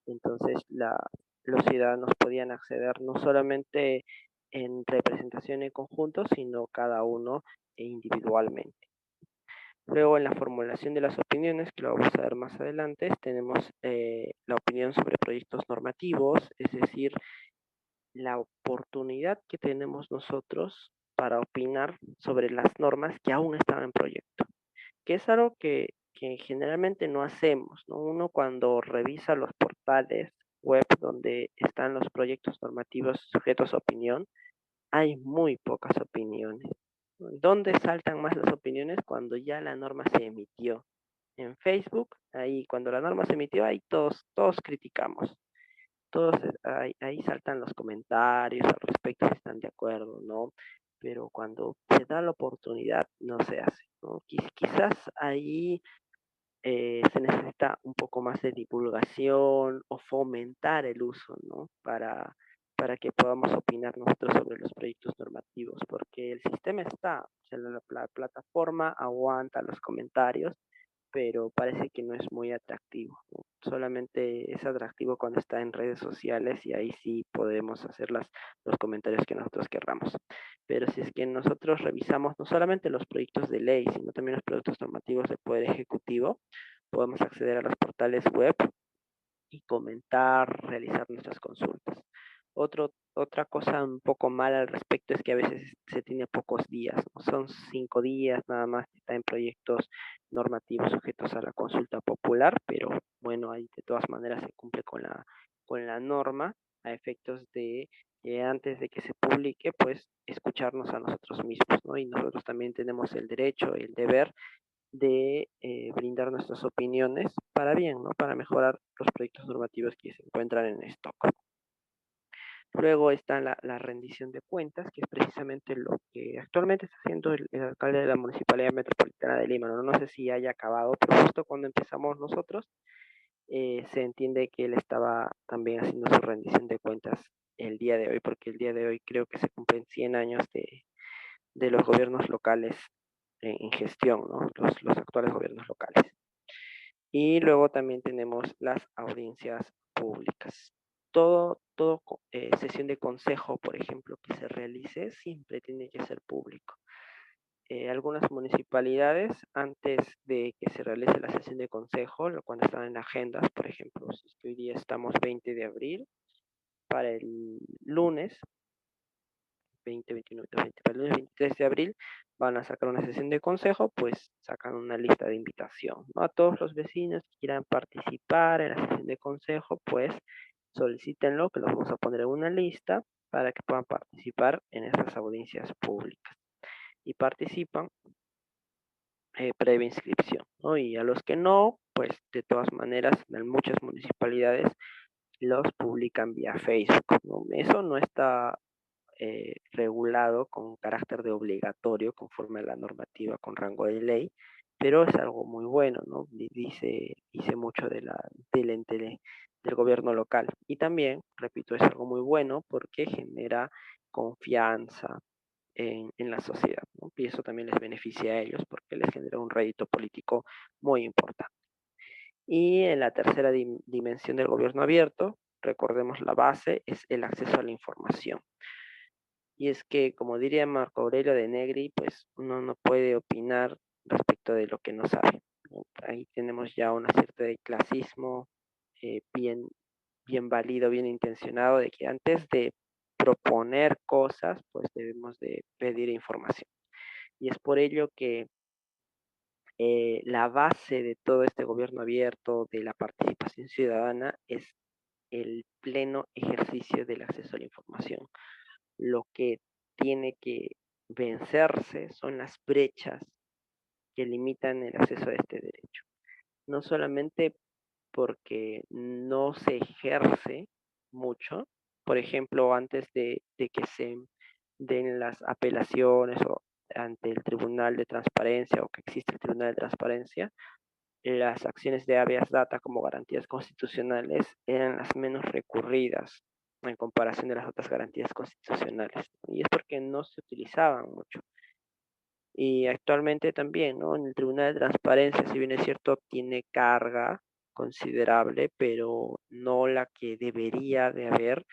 entonces los ciudadanos podían acceder no solamente en representación en conjunto, sino cada uno individualmente. Luego, en la formulación de las opiniones, que lo vamos a ver más adelante, tenemos la opinión sobre proyectos normativos, es decir, la oportunidad que tenemos nosotros para opinar sobre las normas que aún están en proyecto, que es algo que generalmente no hacemos, ¿no? Uno cuando revisa los portales web donde están los proyectos normativos sujetos a opinión, hay muy pocas opiniones. ¿Dónde saltan más las opiniones? Cuando ya la norma se emitió. En Facebook, ahí cuando la norma se emitió, ahí todos criticamos. Todos ahí saltan los comentarios al respecto si están de acuerdo, ¿no? Pero cuando se da la oportunidad, no se hace, ¿no? Quizás ahí se necesita un poco más de divulgación o fomentar el uso, ¿no? Para que podamos opinar nosotros sobre los proyectos normativos, porque el sistema está, o sea, la plataforma aguanta los comentarios, pero parece que no es muy atractivo, ¿no? Solamente es atractivo cuando está en redes sociales y ahí sí podemos hacer los comentarios que nosotros querramos. Pero si es que nosotros revisamos no solamente los proyectos de ley, sino también los proyectos normativos del Poder Ejecutivo, podemos acceder a los portales web y comentar, realizar nuestras consultas. Otra cosa un poco mala al respecto es que a veces se tiene pocos días, ¿no? Son 5 días nada más que está en proyectos normativos sujetos a la consulta popular, pero bueno, ahí de todas maneras se cumple con la norma a efectos de que antes de que se publique, pues escucharnos a nosotros mismos, ¿no? Y nosotros también tenemos el derecho, el deber de brindar nuestras opiniones para bien, ¿no? Para mejorar los proyectos normativos que se encuentran en stock. Luego está la rendición de cuentas, que es precisamente lo que actualmente está haciendo el alcalde de la Municipalidad Metropolitana de Lima. No sé si haya acabado, pero justo cuando empezamos nosotros, se entiende que él estaba también haciendo su rendición de cuentas el día de hoy, porque el día de hoy creo que se cumplen 100 años de los gobiernos locales en gestión, ¿no? Los actuales gobiernos locales. Y luego también tenemos las audiencias públicas. Todo sesión de consejo, por ejemplo, que se realice, siempre tiene que ser público. Algunas municipalidades, antes de que se realice la sesión de consejo, cuando están en agendas, por ejemplo, si es que hoy día estamos 20 de abril, para el lunes 20, 29, 20, para el lunes 23 de abril van a sacar una sesión de consejo, pues sacan una lista de invitación, ¿no? A todos los vecinos que quieran participar en la sesión de consejo, pues solicítenlo, que los vamos a poner en una lista para que puedan participar en estas audiencias públicas. Y participan previa inscripción, ¿no? Y a los que no, pues de todas maneras, en muchas municipalidades los publican vía Facebook, ¿no? Eso no está regulado con carácter de obligatorio conforme a la normativa con rango de ley, pero es algo muy bueno, ¿no? Dice mucho del gobierno local. Y también, repito, es algo muy bueno porque genera confianza en la sociedad, ¿no? Y eso también les beneficia a ellos porque les genera un rédito político muy importante. Y en la tercera dimensión del gobierno abierto, recordemos la base, es el acceso a la información. Y es que, como diría Marco Aurelio de Negri, pues uno no puede opinar respecto de lo que no sabe, ¿no? Ahí tenemos ya una cierta de clasismo bien válido, bien intencionado, de que antes de proponer cosas, pues debemos de pedir información. Y es por ello que la base de todo este gobierno abierto, de la participación ciudadana, es el pleno ejercicio del acceso a la información. Lo que tiene que vencerse son las brechas que limitan el acceso a este derecho. No solamente porque no se ejerce mucho, por ejemplo, antes de que se den las apelaciones o ante el Tribunal de Transparencia o que existe el Tribunal de Transparencia, las acciones de habeas data como garantías constitucionales eran las menos recurridas en comparación de las otras garantías constitucionales. Y es porque no se utilizaban mucho. Y actualmente también, ¿no? En el Tribunal de Transparencia, si bien es cierto, tiene carga considerable, pero no la que debería de haber,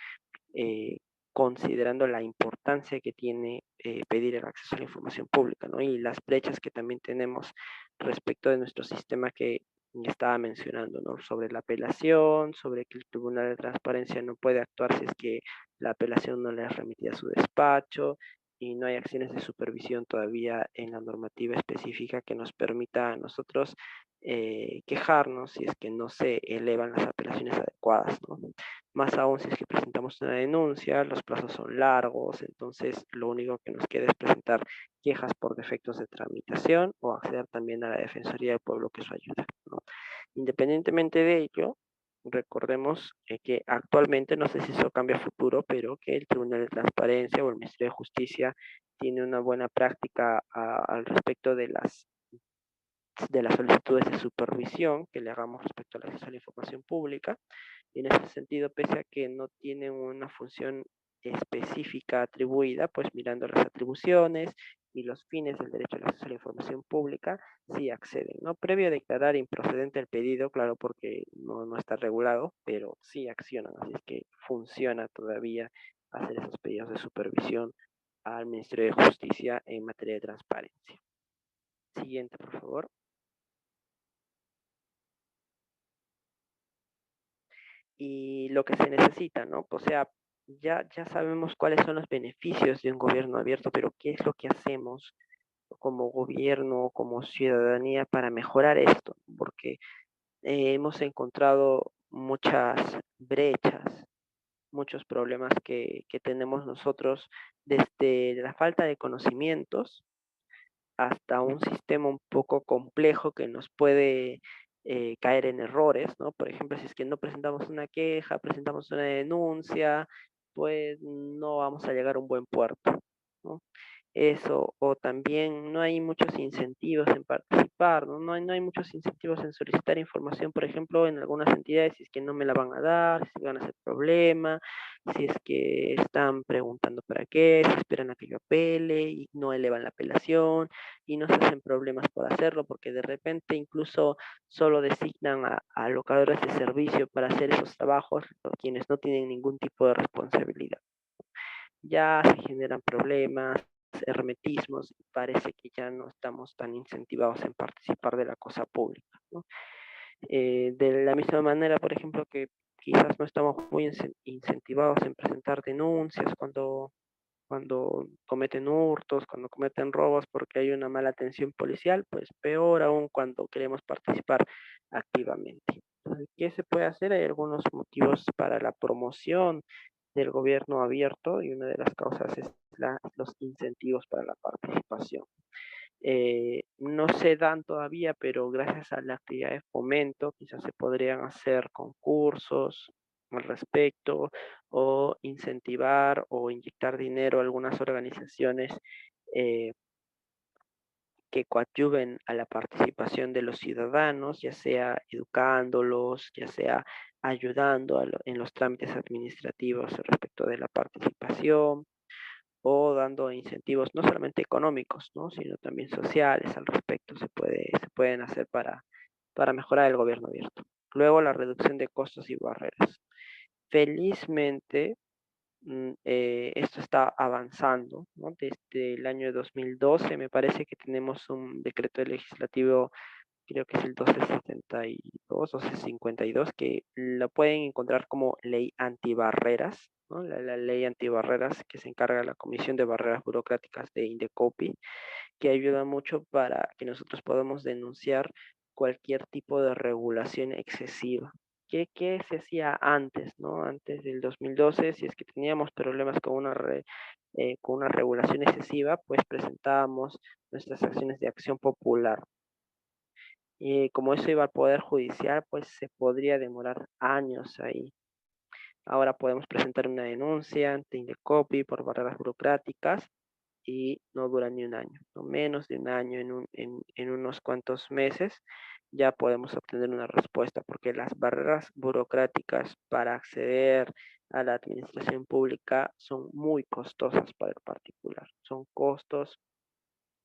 eh, considerando la importancia que tiene pedir el acceso a la información pública, ¿no? Y las brechas que también tenemos respecto de nuestro sistema que estaba mencionando, ¿no? Sobre la apelación, sobre que el Tribunal de Transparencia no puede actuar si es que la apelación no le es remitida a su despacho y no hay acciones de supervisión todavía en la normativa específica que nos permita a nosotros quejarnos si es que no se elevan las apelaciones adecuadas, ¿no? Más aún si es que presentamos una denuncia, los plazos son largos, entonces lo único que nos queda es presentar quejas por defectos de tramitación o acceder también a la Defensoría del Pueblo, que eso ayuda, ¿no? Independientemente de ello, recordemos que actualmente, no sé si eso cambia a futuro, pero que el Tribunal de Transparencia o el Ministerio de Justicia tiene una buena práctica al respecto de las de las solicitudes de supervisión que le hagamos respecto al acceso a la información pública. Y en ese sentido, pese a que no tienen una función específica atribuida, pues mirando las atribuciones y los fines del derecho al acceso a la información pública, sí acceden, ¿no? Previo a declarar improcedente el pedido, claro, porque no está regulado, pero sí accionan, así es que funciona todavía hacer esos pedidos de supervisión al Ministerio de Justicia en materia de transparencia. Siguiente, por favor. Y lo que se necesita, ¿no? O sea, ya sabemos cuáles son los beneficios de un gobierno abierto, pero ¿qué es lo que hacemos como gobierno, como ciudadanía para mejorar esto? Porque hemos encontrado muchas brechas, muchos problemas que tenemos nosotros desde la falta de conocimientos hasta un sistema un poco complejo que nos puede caer en errores, ¿no? Por ejemplo, si es que no presentamos una queja, presentamos una denuncia, pues no vamos a llegar a un buen puerto, ¿no? Eso, o también no hay muchos incentivos en participar, ¿no? No hay muchos incentivos en solicitar información, por ejemplo, en algunas entidades, si es que no me la van a dar, si van a hacer problema, si es que están preguntando para qué, si esperan a que yo apele y no elevan la apelación y no se hacen problemas por hacerlo, porque de repente incluso solo designan a locadores de servicio para hacer esos trabajos, quienes no tienen ningún tipo de responsabilidad. Ya se generan problemas, hermetismos, y parece que ya no estamos tan incentivados en participar de la cosa pública, ¿no? De la misma manera, por ejemplo, que quizás no estamos muy incentivados en presentar denuncias cuando cometen hurtos, cuando cometen robos, porque hay una mala atención policial, pues peor aún cuando queremos participar activamente. Entonces, ¿qué se puede hacer? Hay algunos motivos para la promoción del gobierno abierto y una de las causas es los incentivos para la participación. No se dan todavía, pero gracias a la actividad de fomento quizás se podrían hacer concursos al respecto o incentivar o inyectar dinero a algunas organizaciones eh, que coadyuven a la participación de los ciudadanos, ya sea educándolos, ya sea ayudando en los trámites administrativos respecto de la participación o dando incentivos no solamente económicos, ¿no? Sino también sociales al respecto se pueden hacer para mejorar el gobierno abierto. Luego, la reducción de costos y barreras. Felizmente, esto está avanzando, ¿no? Desde el año 2012 me parece que tenemos un decreto legislativo, creo que es el 1272, 1252, que lo pueden encontrar como ley antibarreras, ¿no? La ley antibarreras que se encarga de la Comisión de Barreras Burocráticas de Indecopi, que ayuda mucho para que nosotros podamos denunciar cualquier tipo de regulación excesiva. ¿Qué se hacía antes, no? Antes del 2012, si es que teníamos problemas con una regulación excesiva, pues presentábamos nuestras acciones de acción popular. Y como eso iba al Poder Judicial, pues se podría demorar años ahí. Ahora podemos presentar una denuncia ante Indecopi por barreras burocráticas y no dura ni un año, no menos de un año, en unos cuantos meses ya podemos obtener una respuesta, porque las barreras burocráticas para acceder a la administración pública son muy costosas para el particular, son costos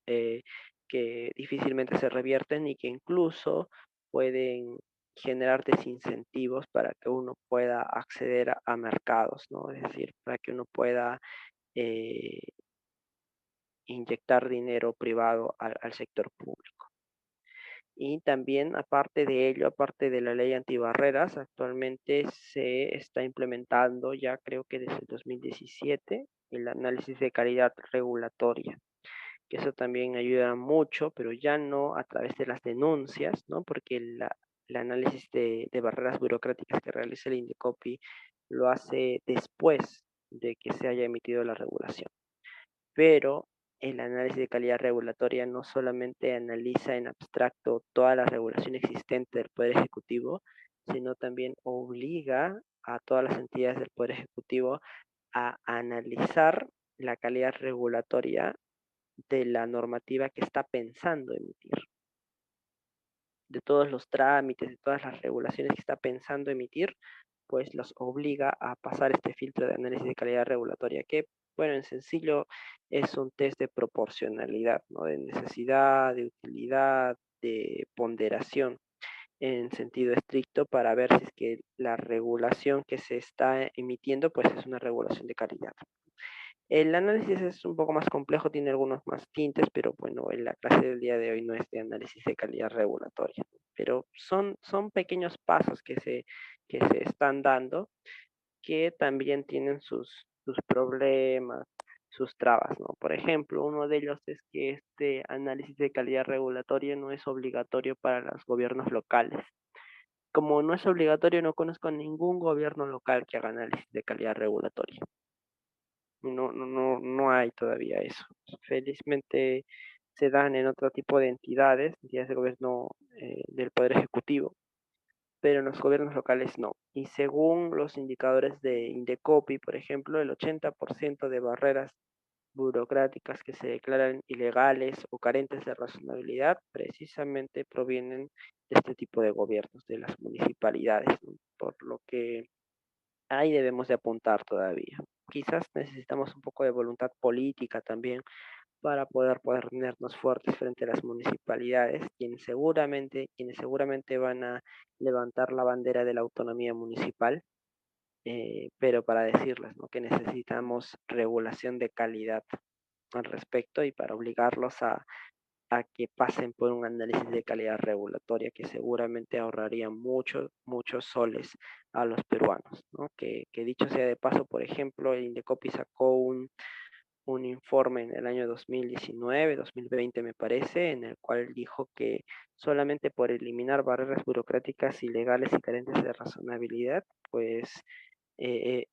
que difícilmente se revierten y que incluso pueden generar desincentivos para que uno pueda acceder a mercados, ¿no? Es decir, para que uno pueda eh, inyectar dinero privado al sector público. Y también, aparte de ello, aparte de la ley antibarreras, actualmente se está implementando, ya creo que desde el 2017, el análisis de calidad regulatoria, que eso también ayuda mucho, pero ya no a través de las denuncias, ¿no? Porque el análisis de barreras burocráticas que realiza el Indecopi lo hace después de que se haya emitido la regulación. Pero el análisis de calidad regulatoria no solamente analiza en abstracto toda la regulación existente del Poder Ejecutivo, sino también obliga a todas las entidades del Poder Ejecutivo a analizar la calidad regulatoria de la normativa que está pensando emitir. de todos los trámites, de todas las regulaciones que está pensando emitir, pues los obliga a pasar este filtro de análisis de calidad regulatoria, que, bueno, en sencillo es un test de proporcionalidad, ¿no? De necesidad, de utilidad, de ponderación en sentido estricto para ver si es que la regulación que se está emitiendo pues es una regulación de calidad. El análisis es un poco más complejo, tiene algunos más tintes, pero bueno, en la clase del día de hoy no es de análisis de calidad regulatoria. Pero son pequeños pasos que se están dando que también tienen sus problemas, sus trabas, ¿no? Por ejemplo, uno de ellos es que este análisis de calidad regulatoria no es obligatorio para los gobiernos locales. Como no es obligatorio, no conozco ningún gobierno local que haga análisis de calidad regulatoria. No hay todavía eso. Felizmente se dan en otro tipo de entidades de gobierno del Poder Ejecutivo, pero en los gobiernos locales no. Y según los indicadores de Indecopi, por ejemplo, el 80% de barreras burocráticas que se declaran ilegales o carentes de razonabilidad precisamente provienen de este tipo de gobiernos, de las municipalidades, ¿no? Por lo que ahí debemos de apuntar todavía. Quizás necesitamos un poco de voluntad política también para poder ponernos fuertes frente a las municipalidades, quienes seguramente van a levantar la bandera de la autonomía municipal, pero para decirles, ¿no? Que necesitamos regulación de calidad al respecto y para obligarlos a que pasen por un análisis de calidad regulatoria que seguramente ahorraría muchos soles a los peruanos, ¿no? Que dicho sea de paso, por ejemplo, el Indecopi sacó un informe en el año 2019, 2020 me parece, en el cual dijo que solamente por eliminar barreras burocráticas ilegales y carentes de razonabilidad, pues eh, eh,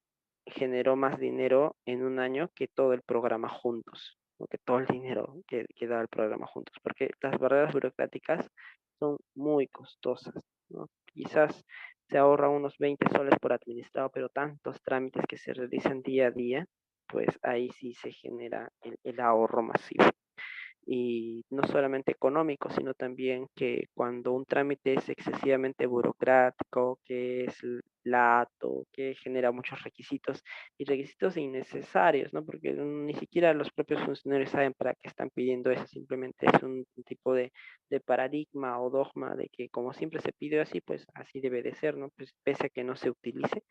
generó más dinero en un año que todo el programa juntos, ¿no? Que todo el dinero que da el programa juntos, porque las barreras burocráticas son muy costosas, ¿no? Quizás se ahorra unos 20 soles por administrado, pero tantos trámites que se realizan día a día, pues ahí sí se genera el ahorro masivo y no solamente económico, sino también que cuando un trámite es excesivamente burocrático, que es lato, que genera muchos requisitos y requisitos innecesarios, ¿no? Porque ni siquiera los propios funcionarios saben para qué están pidiendo eso, simplemente es un tipo de paradigma o dogma de que como siempre se pide así, pues así debe de ser, ¿no? Pues pese a que no se utilice,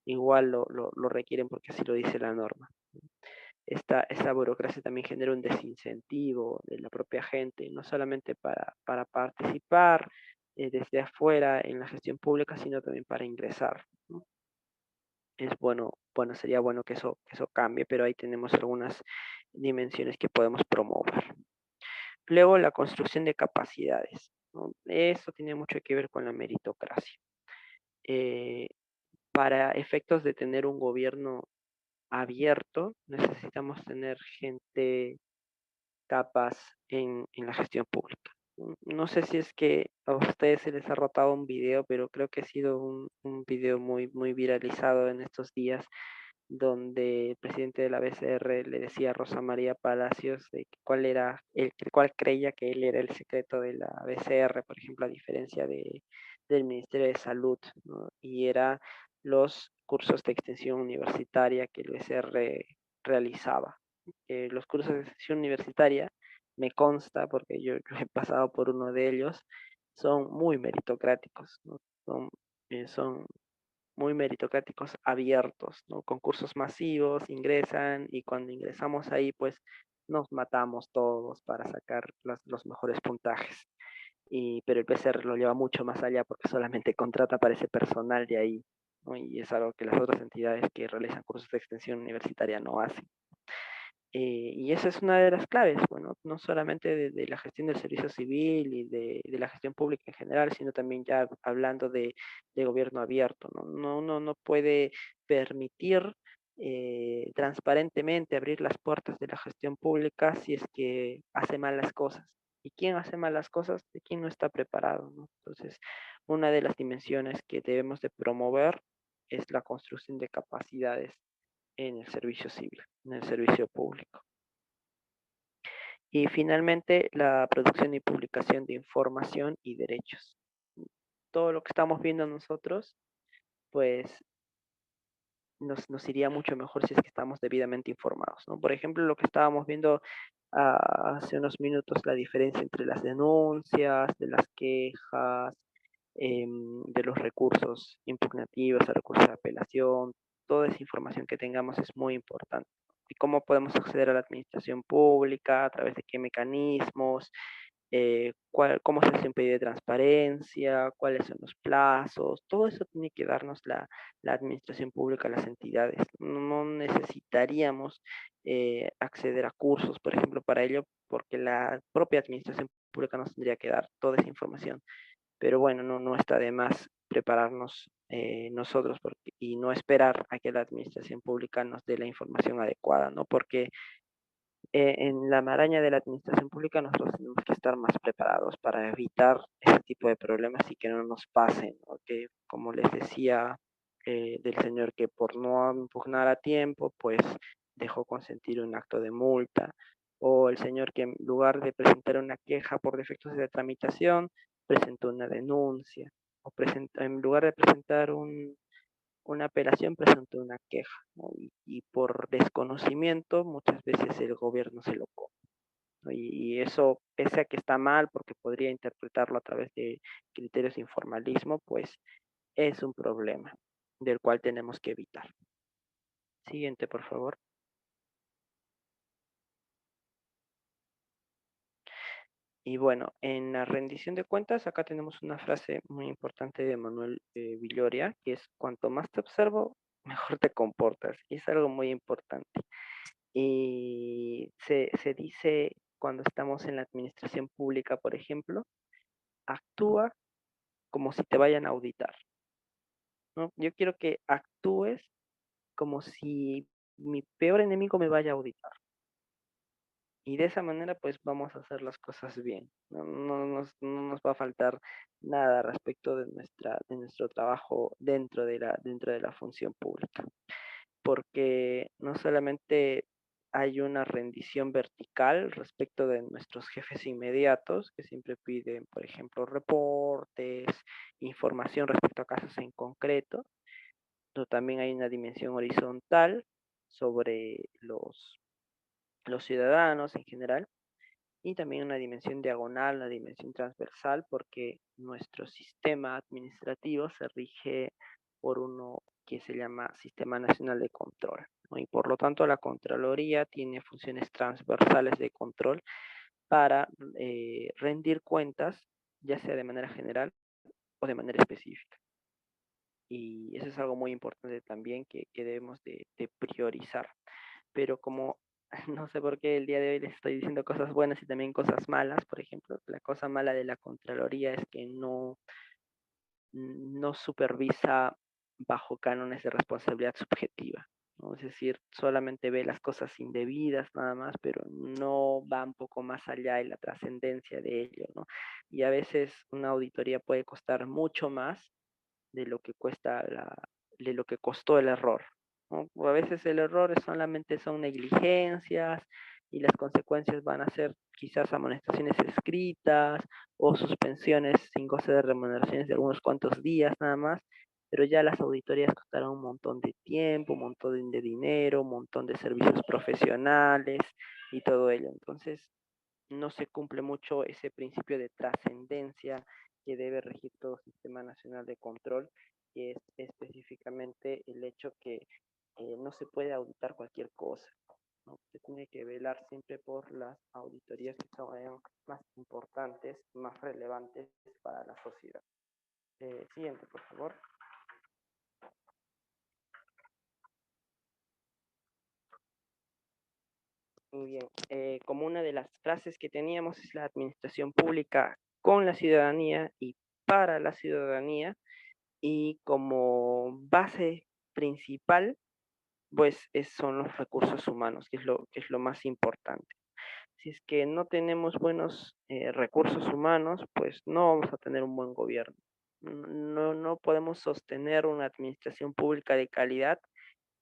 igual lo requieren porque así lo dice la norma. Esta burocracia también genera un desincentivo de la propia gente, no solamente para participar desde afuera en la gestión pública, sino también para ingresar, ¿no? Es bueno, sería bueno que eso cambie, pero ahí tenemos algunas dimensiones que podemos promover. Luego, la construcción de capacidades, ¿no? Eso tiene mucho que ver con la meritocracia. Eh, para efectos de tener un gobierno abierto, necesitamos tener gente capaz en la gestión pública. No sé si es que a ustedes se les ha rotado un video, pero creo que ha sido un video muy viralizado en estos días, donde el presidente de la BCR le decía a Rosa María Palacios de cuál creía que él era el secreto de la BCR, por ejemplo, a diferencia del Ministerio de Salud, ¿no? Y era los cursos de extensión universitaria que el BCR realizaba. Los cursos de extensión universitaria, me consta, porque yo he pasado por uno de ellos, son muy meritocráticos, ¿no? Son muy meritocráticos abiertos, ¿no? Concursos masivos, ingresan y cuando ingresamos ahí, pues nos matamos todos para sacar los mejores puntajes. Pero el PCR lo lleva mucho más allá porque solamente contrata para ese personal de ahí, ¿no? Y es algo que las otras entidades que realizan cursos de extensión universitaria no hacen. Y esa es una de las claves, bueno, no solamente de la gestión del servicio civil y de la gestión pública en general, sino también ya hablando de gobierno abierto, ¿no? No puede permitir transparentemente abrir las puertas de la gestión pública si es que hace mal las cosas. ¿Y quién hace mal las cosas? ¿De quién no está preparado, ¿no? Entonces, una de las dimensiones que debemos de promover es la construcción de capacidades en el servicio civil, en el servicio público. Y finalmente, la producción y publicación de información y derechos. Todo lo que estamos viendo nosotros, pues nos iría mucho mejor si es que estamos debidamente informados, ¿no? Por ejemplo, lo que estábamos viendo hace unos minutos, la diferencia entre las denuncias, de las quejas, de los recursos impugnativos, de recursos de apelación, toda esa información que tengamos es muy importante. ¿Y cómo podemos acceder a la administración pública? ¿A través de qué mecanismos? Cómo se hace un pedido de transparencia, cuáles son los plazos, todo eso tiene que darnos la administración pública, las entidades. No necesitaríamos acceder a cursos, por ejemplo, para ello, porque la propia administración pública nos tendría que dar toda esa información. Pero bueno, no está de más prepararnos nosotros y no esperar a que la administración pública nos dé la información adecuada, ¿no? Porque en la maraña de la administración pública nosotros tenemos que estar más preparados para evitar ese tipo de problemas y que no nos pasen, ¿no? Que como les decía del señor que por no impugnar a tiempo, pues dejó consentir un acto de multa, o el señor que en lugar de presentar una queja por defectos de tramitación, presentó una denuncia, o en lugar de presentar una apelación, presentó una queja, ¿no? Y por desconocimiento muchas veces el gobierno se lo come, ¿no? Y eso, pese a que está mal porque podría interpretarlo a través de criterios de informalismo, pues es un problema del cual tenemos que evitar. Siguiente, por favor. Y bueno, en la rendición de cuentas, acá tenemos una frase muy importante de Manuel Villoria, que es: cuanto más te observo, mejor te comportas. Y es algo muy importante. Y se dice cuando estamos en la administración pública, por ejemplo, actúa como si te vayan a auditar, ¿no? Yo quiero que actúes como si mi peor enemigo me vaya a auditar. Y de esa manera, pues vamos a hacer las cosas bien. No nos va a faltar nada respecto de nuestro trabajo dentro de la función pública. Porque no solamente hay una rendición vertical respecto de nuestros jefes inmediatos, que siempre piden, por ejemplo, reportes, información respecto a casos en concreto, pero también hay una dimensión horizontal sobre los ciudadanos en general, y también una dimensión diagonal, una dimensión transversal, porque nuestro sistema administrativo se rige por uno que se llama Sistema Nacional de Control, ¿no? Y por lo tanto la Contraloría tiene funciones transversales de control para rendir cuentas, ya sea de manera general o de manera específica. Y eso es algo muy importante también que debemos de priorizar. Pero como no sé por qué el día de hoy les estoy diciendo cosas buenas y también cosas malas, por ejemplo, la cosa mala de la Contraloría es que no supervisa bajo cánones de responsabilidad subjetiva, ¿no? Es decir, solamente ve las cosas indebidas nada más, pero no va un poco más allá de la trascendencia de ello, ¿no? Y a veces una auditoría puede costar mucho más de lo que de lo que costó el error, ¿no? O a veces el error solamente son negligencias y las consecuencias van a ser quizás amonestaciones escritas o suspensiones sin goce de remuneraciones de algunos cuantos días nada más, pero ya las auditorías costaron un montón de tiempo, un montón de dinero, un montón de servicios profesionales y todo ello. Entonces, no se cumple mucho ese principio de trascendencia que debe regir todo sistema nacional de control, que es específicamente el hecho que no se puede auditar cualquier cosa, ¿no? Se tiene que velar siempre por las auditorías que son más importantes, más relevantes para la sociedad. Siguiente, por favor. Muy bien. Como una de las frases que teníamos es la administración pública con la ciudadanía y para la ciudadanía, y como base principal, pues son los recursos humanos, que es lo más importante. Si es que no tenemos buenos recursos humanos, pues no vamos a tener un buen gobierno. No podemos sostener una administración pública de calidad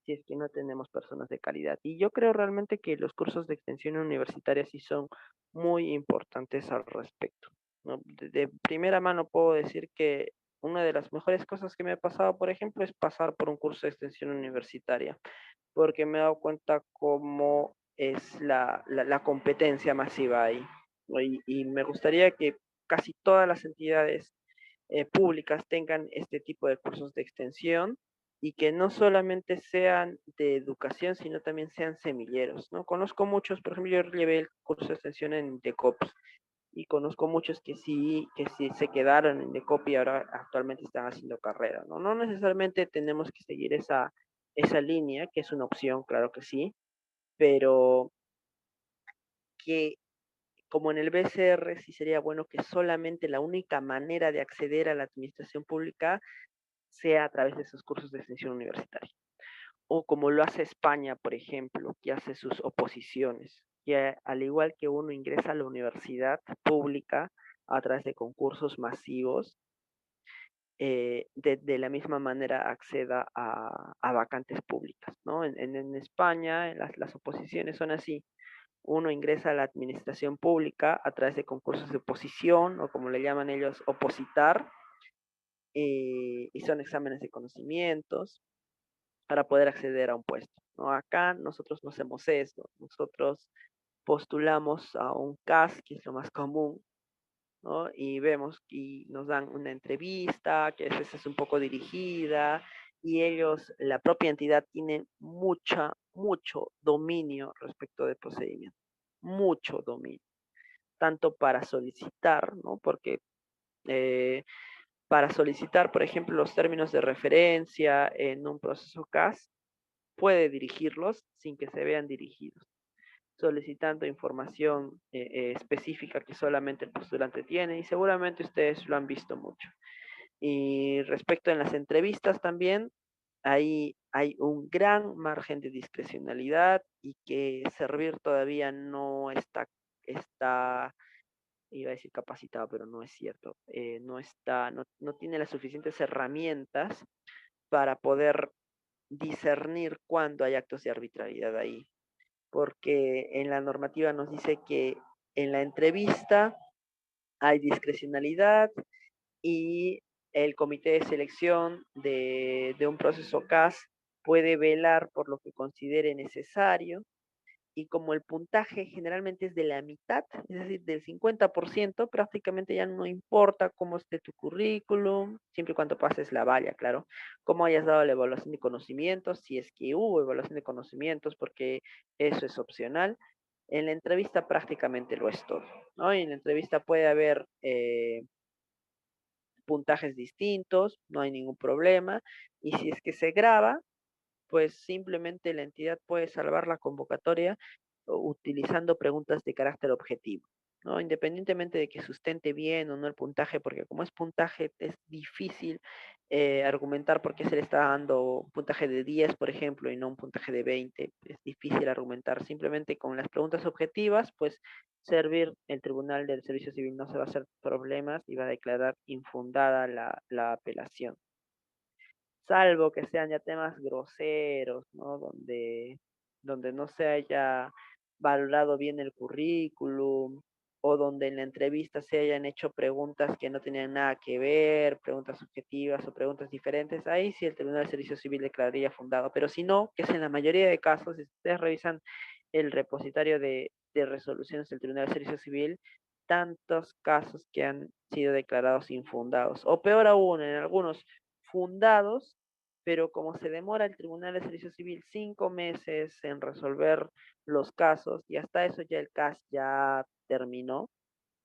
si si es que no tenemos personas de calidad. Y yo creo realmente que los cursos de extensión universitaria sí son muy importantes al respecto, ¿no? De primera mano puedo decir que una de las mejores cosas que me ha pasado, por ejemplo, es pasar por un curso de extensión universitaria, porque me he dado cuenta cómo es la competencia masiva ahí, ¿no? Y me gustaría que casi todas las entidades públicas tengan este tipo de cursos de extensión y que no solamente sean de educación, sino también sean semilleros, ¿no? Conozco muchos, por ejemplo, yo llevé el curso de extensión en DECOPS y conozco muchos que sí se quedaron en DECOP y ahora actualmente están haciendo carrera, ¿no? No necesariamente tenemos que seguir esa línea, que es una opción, claro que sí, pero que como en el BCR sí sería bueno que solamente la única manera de acceder a la administración pública sea a través de esos cursos de extensión universitaria. O como lo hace España, por ejemplo, que hace sus oposiciones, que al igual que uno ingresa a la universidad pública a través de concursos masivos, de la misma manera acceda a vacantes públicas, ¿no? En España las oposiciones son así. Uno ingresa a la administración pública a través de concursos de oposición o como le llaman ellos, opositar, y son exámenes de conocimientos para poder acceder a un puesto, ¿no? Acá nosotros no hacemos eso, nosotros postulamos a un CAS, que es lo más común, ¿no? Y vemos y nos dan una entrevista, que a veces es un poco dirigida, y ellos, la propia entidad, tiene mucho dominio respecto del procedimiento, mucho dominio, tanto para solicitar, ¿no? Porque eh, para solicitar, por ejemplo, los términos de referencia en un proceso CAS, puede dirigirlos sin que se vean dirigidos, solicitando información específica que solamente el postulante tiene y seguramente ustedes lo han visto mucho. Y respecto en las entrevistas también, ahí hay un gran margen de discrecionalidad y que servir todavía no está, iba a decir capacitado, pero no es cierto, no tiene las suficientes herramientas para poder discernir cuándo hay actos de arbitrariedad ahí, porque en la normativa nos dice que en la entrevista hay discrecionalidad y el comité de selección de un proceso CAS puede velar por lo que considere necesario y como el puntaje generalmente es de la mitad, es decir, del 50%, prácticamente ya no importa cómo esté tu currículum, siempre y cuando pases la valla, claro, cómo hayas dado la evaluación de conocimientos, si es que hubo evaluación de conocimientos, porque eso es opcional. En la entrevista prácticamente lo es todo, ¿no? Y en la entrevista puede haber puntajes distintos, no hay ningún problema, y si es que se graba, pues simplemente la entidad puede salvar la convocatoria utilizando preguntas de carácter objetivo, ¿no? Independientemente de que sustente bien o no el puntaje, porque como es puntaje, es difícil argumentar por qué se le está dando un puntaje de 10, por ejemplo, y no un puntaje de 20. Es difícil argumentar. Simplemente con las preguntas objetivas, pues servir el Tribunal del Servicio Civil no se va a hacer problemas y va a declarar infundada la apelación, salvo que sean ya temas groseros, ¿no? Donde no se haya valorado bien el currículum o donde en la entrevista se hayan hecho preguntas que no tenían nada que ver, preguntas subjetivas o preguntas diferentes, ahí sí el Tribunal de Servicio Civil declararía fundado, pero si no, que es en la mayoría de casos, si ustedes revisan el repositorio de resoluciones del Tribunal de Servicio Civil, tantos casos que han sido declarados infundados, o peor aún, en algunos fundados, pero como se demora el Tribunal de Servicio Civil 5 meses en resolver los casos, y hasta eso ya el CAS ya terminó,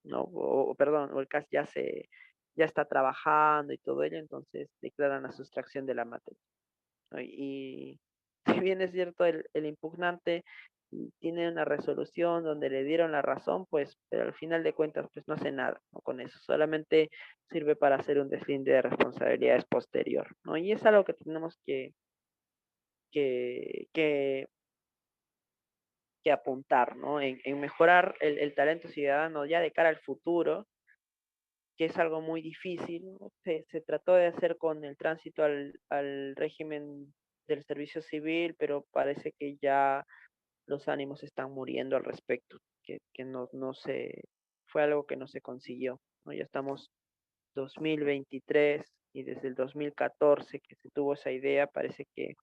¿no? Perdón, o el CAS ya está trabajando y todo ello, entonces declaran la sustracción de la materia, ¿no? Y si bien es cierto, el impugnante tiene una resolución donde le dieron la razón, pues, pero al final de cuentas, pues no hace nada, ¿no? Con eso, solamente sirve para hacer un deslinde de responsabilidades posterior, ¿no? Y es algo que tenemos que, que, que apuntar, ¿no? En mejorar el talento ciudadano ya de cara al futuro, que es algo muy difícil, ¿no? Se trató de hacer con el tránsito al régimen del servicio civil, pero parece que ya los ánimos están muriendo al respecto, que no se, fue algo que no se consiguió, ¿no? Ya estamos 2023 y desde el 2014 que se tuvo esa idea, parece que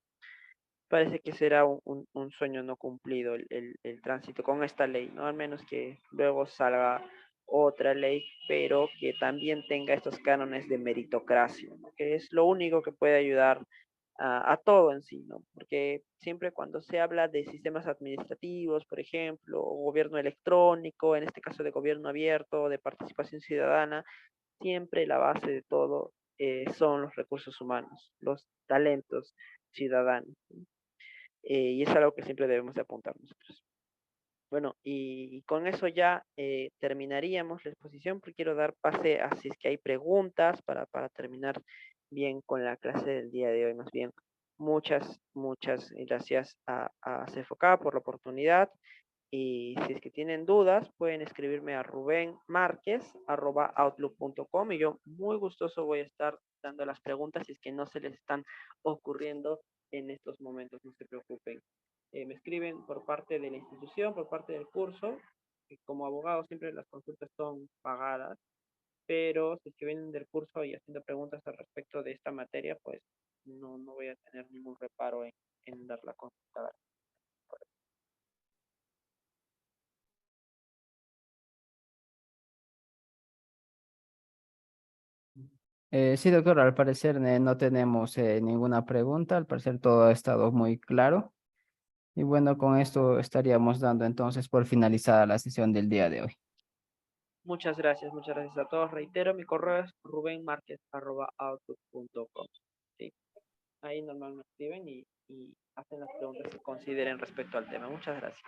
será un sueño no cumplido el tránsito con esta ley, ¿no? Al menos que luego salga otra ley, pero que también tenga estos cánones de meritocracia, ¿no? Que es lo único que puede ayudar a todo en sí, ¿no? Porque siempre cuando se habla de sistemas administrativos, por ejemplo, o gobierno electrónico, en este caso de gobierno abierto, de participación ciudadana, siempre la base de todo son los recursos humanos, los talentos ciudadanos, ¿no? Y es algo que siempre debemos de apuntar nosotros. Bueno, y con eso ya terminaríamos la exposición, porque quiero dar pase a si es que hay preguntas para terminar bien con la clase del día de hoy. Más bien, muchas gracias a CEFOCA por la oportunidad. Y si es que tienen dudas, pueden escribirme a rubenmarquez@outlook.com y yo muy gustoso voy a estar dando las preguntas si es que no se les están ocurriendo en estos momentos, no se preocupen. Me escriben por parte de la institución, por parte del curso, que como abogado siempre las consultas son pagadas, pero si es que vienen del curso y haciendo preguntas al respecto de esta materia, pues no voy a tener ningún reparo en dar la consulta. Sí, doctor, al parecer no tenemos ninguna pregunta, al parecer todo ha estado muy claro. Y bueno, con esto estaríamos dando entonces por finalizada la sesión del día de hoy. Muchas gracias a todos. Reitero, mi correo es rubenmarquez@outlook.com. Sí, ahí normalmente escriben y hacen las preguntas que consideren respecto al tema. Muchas gracias.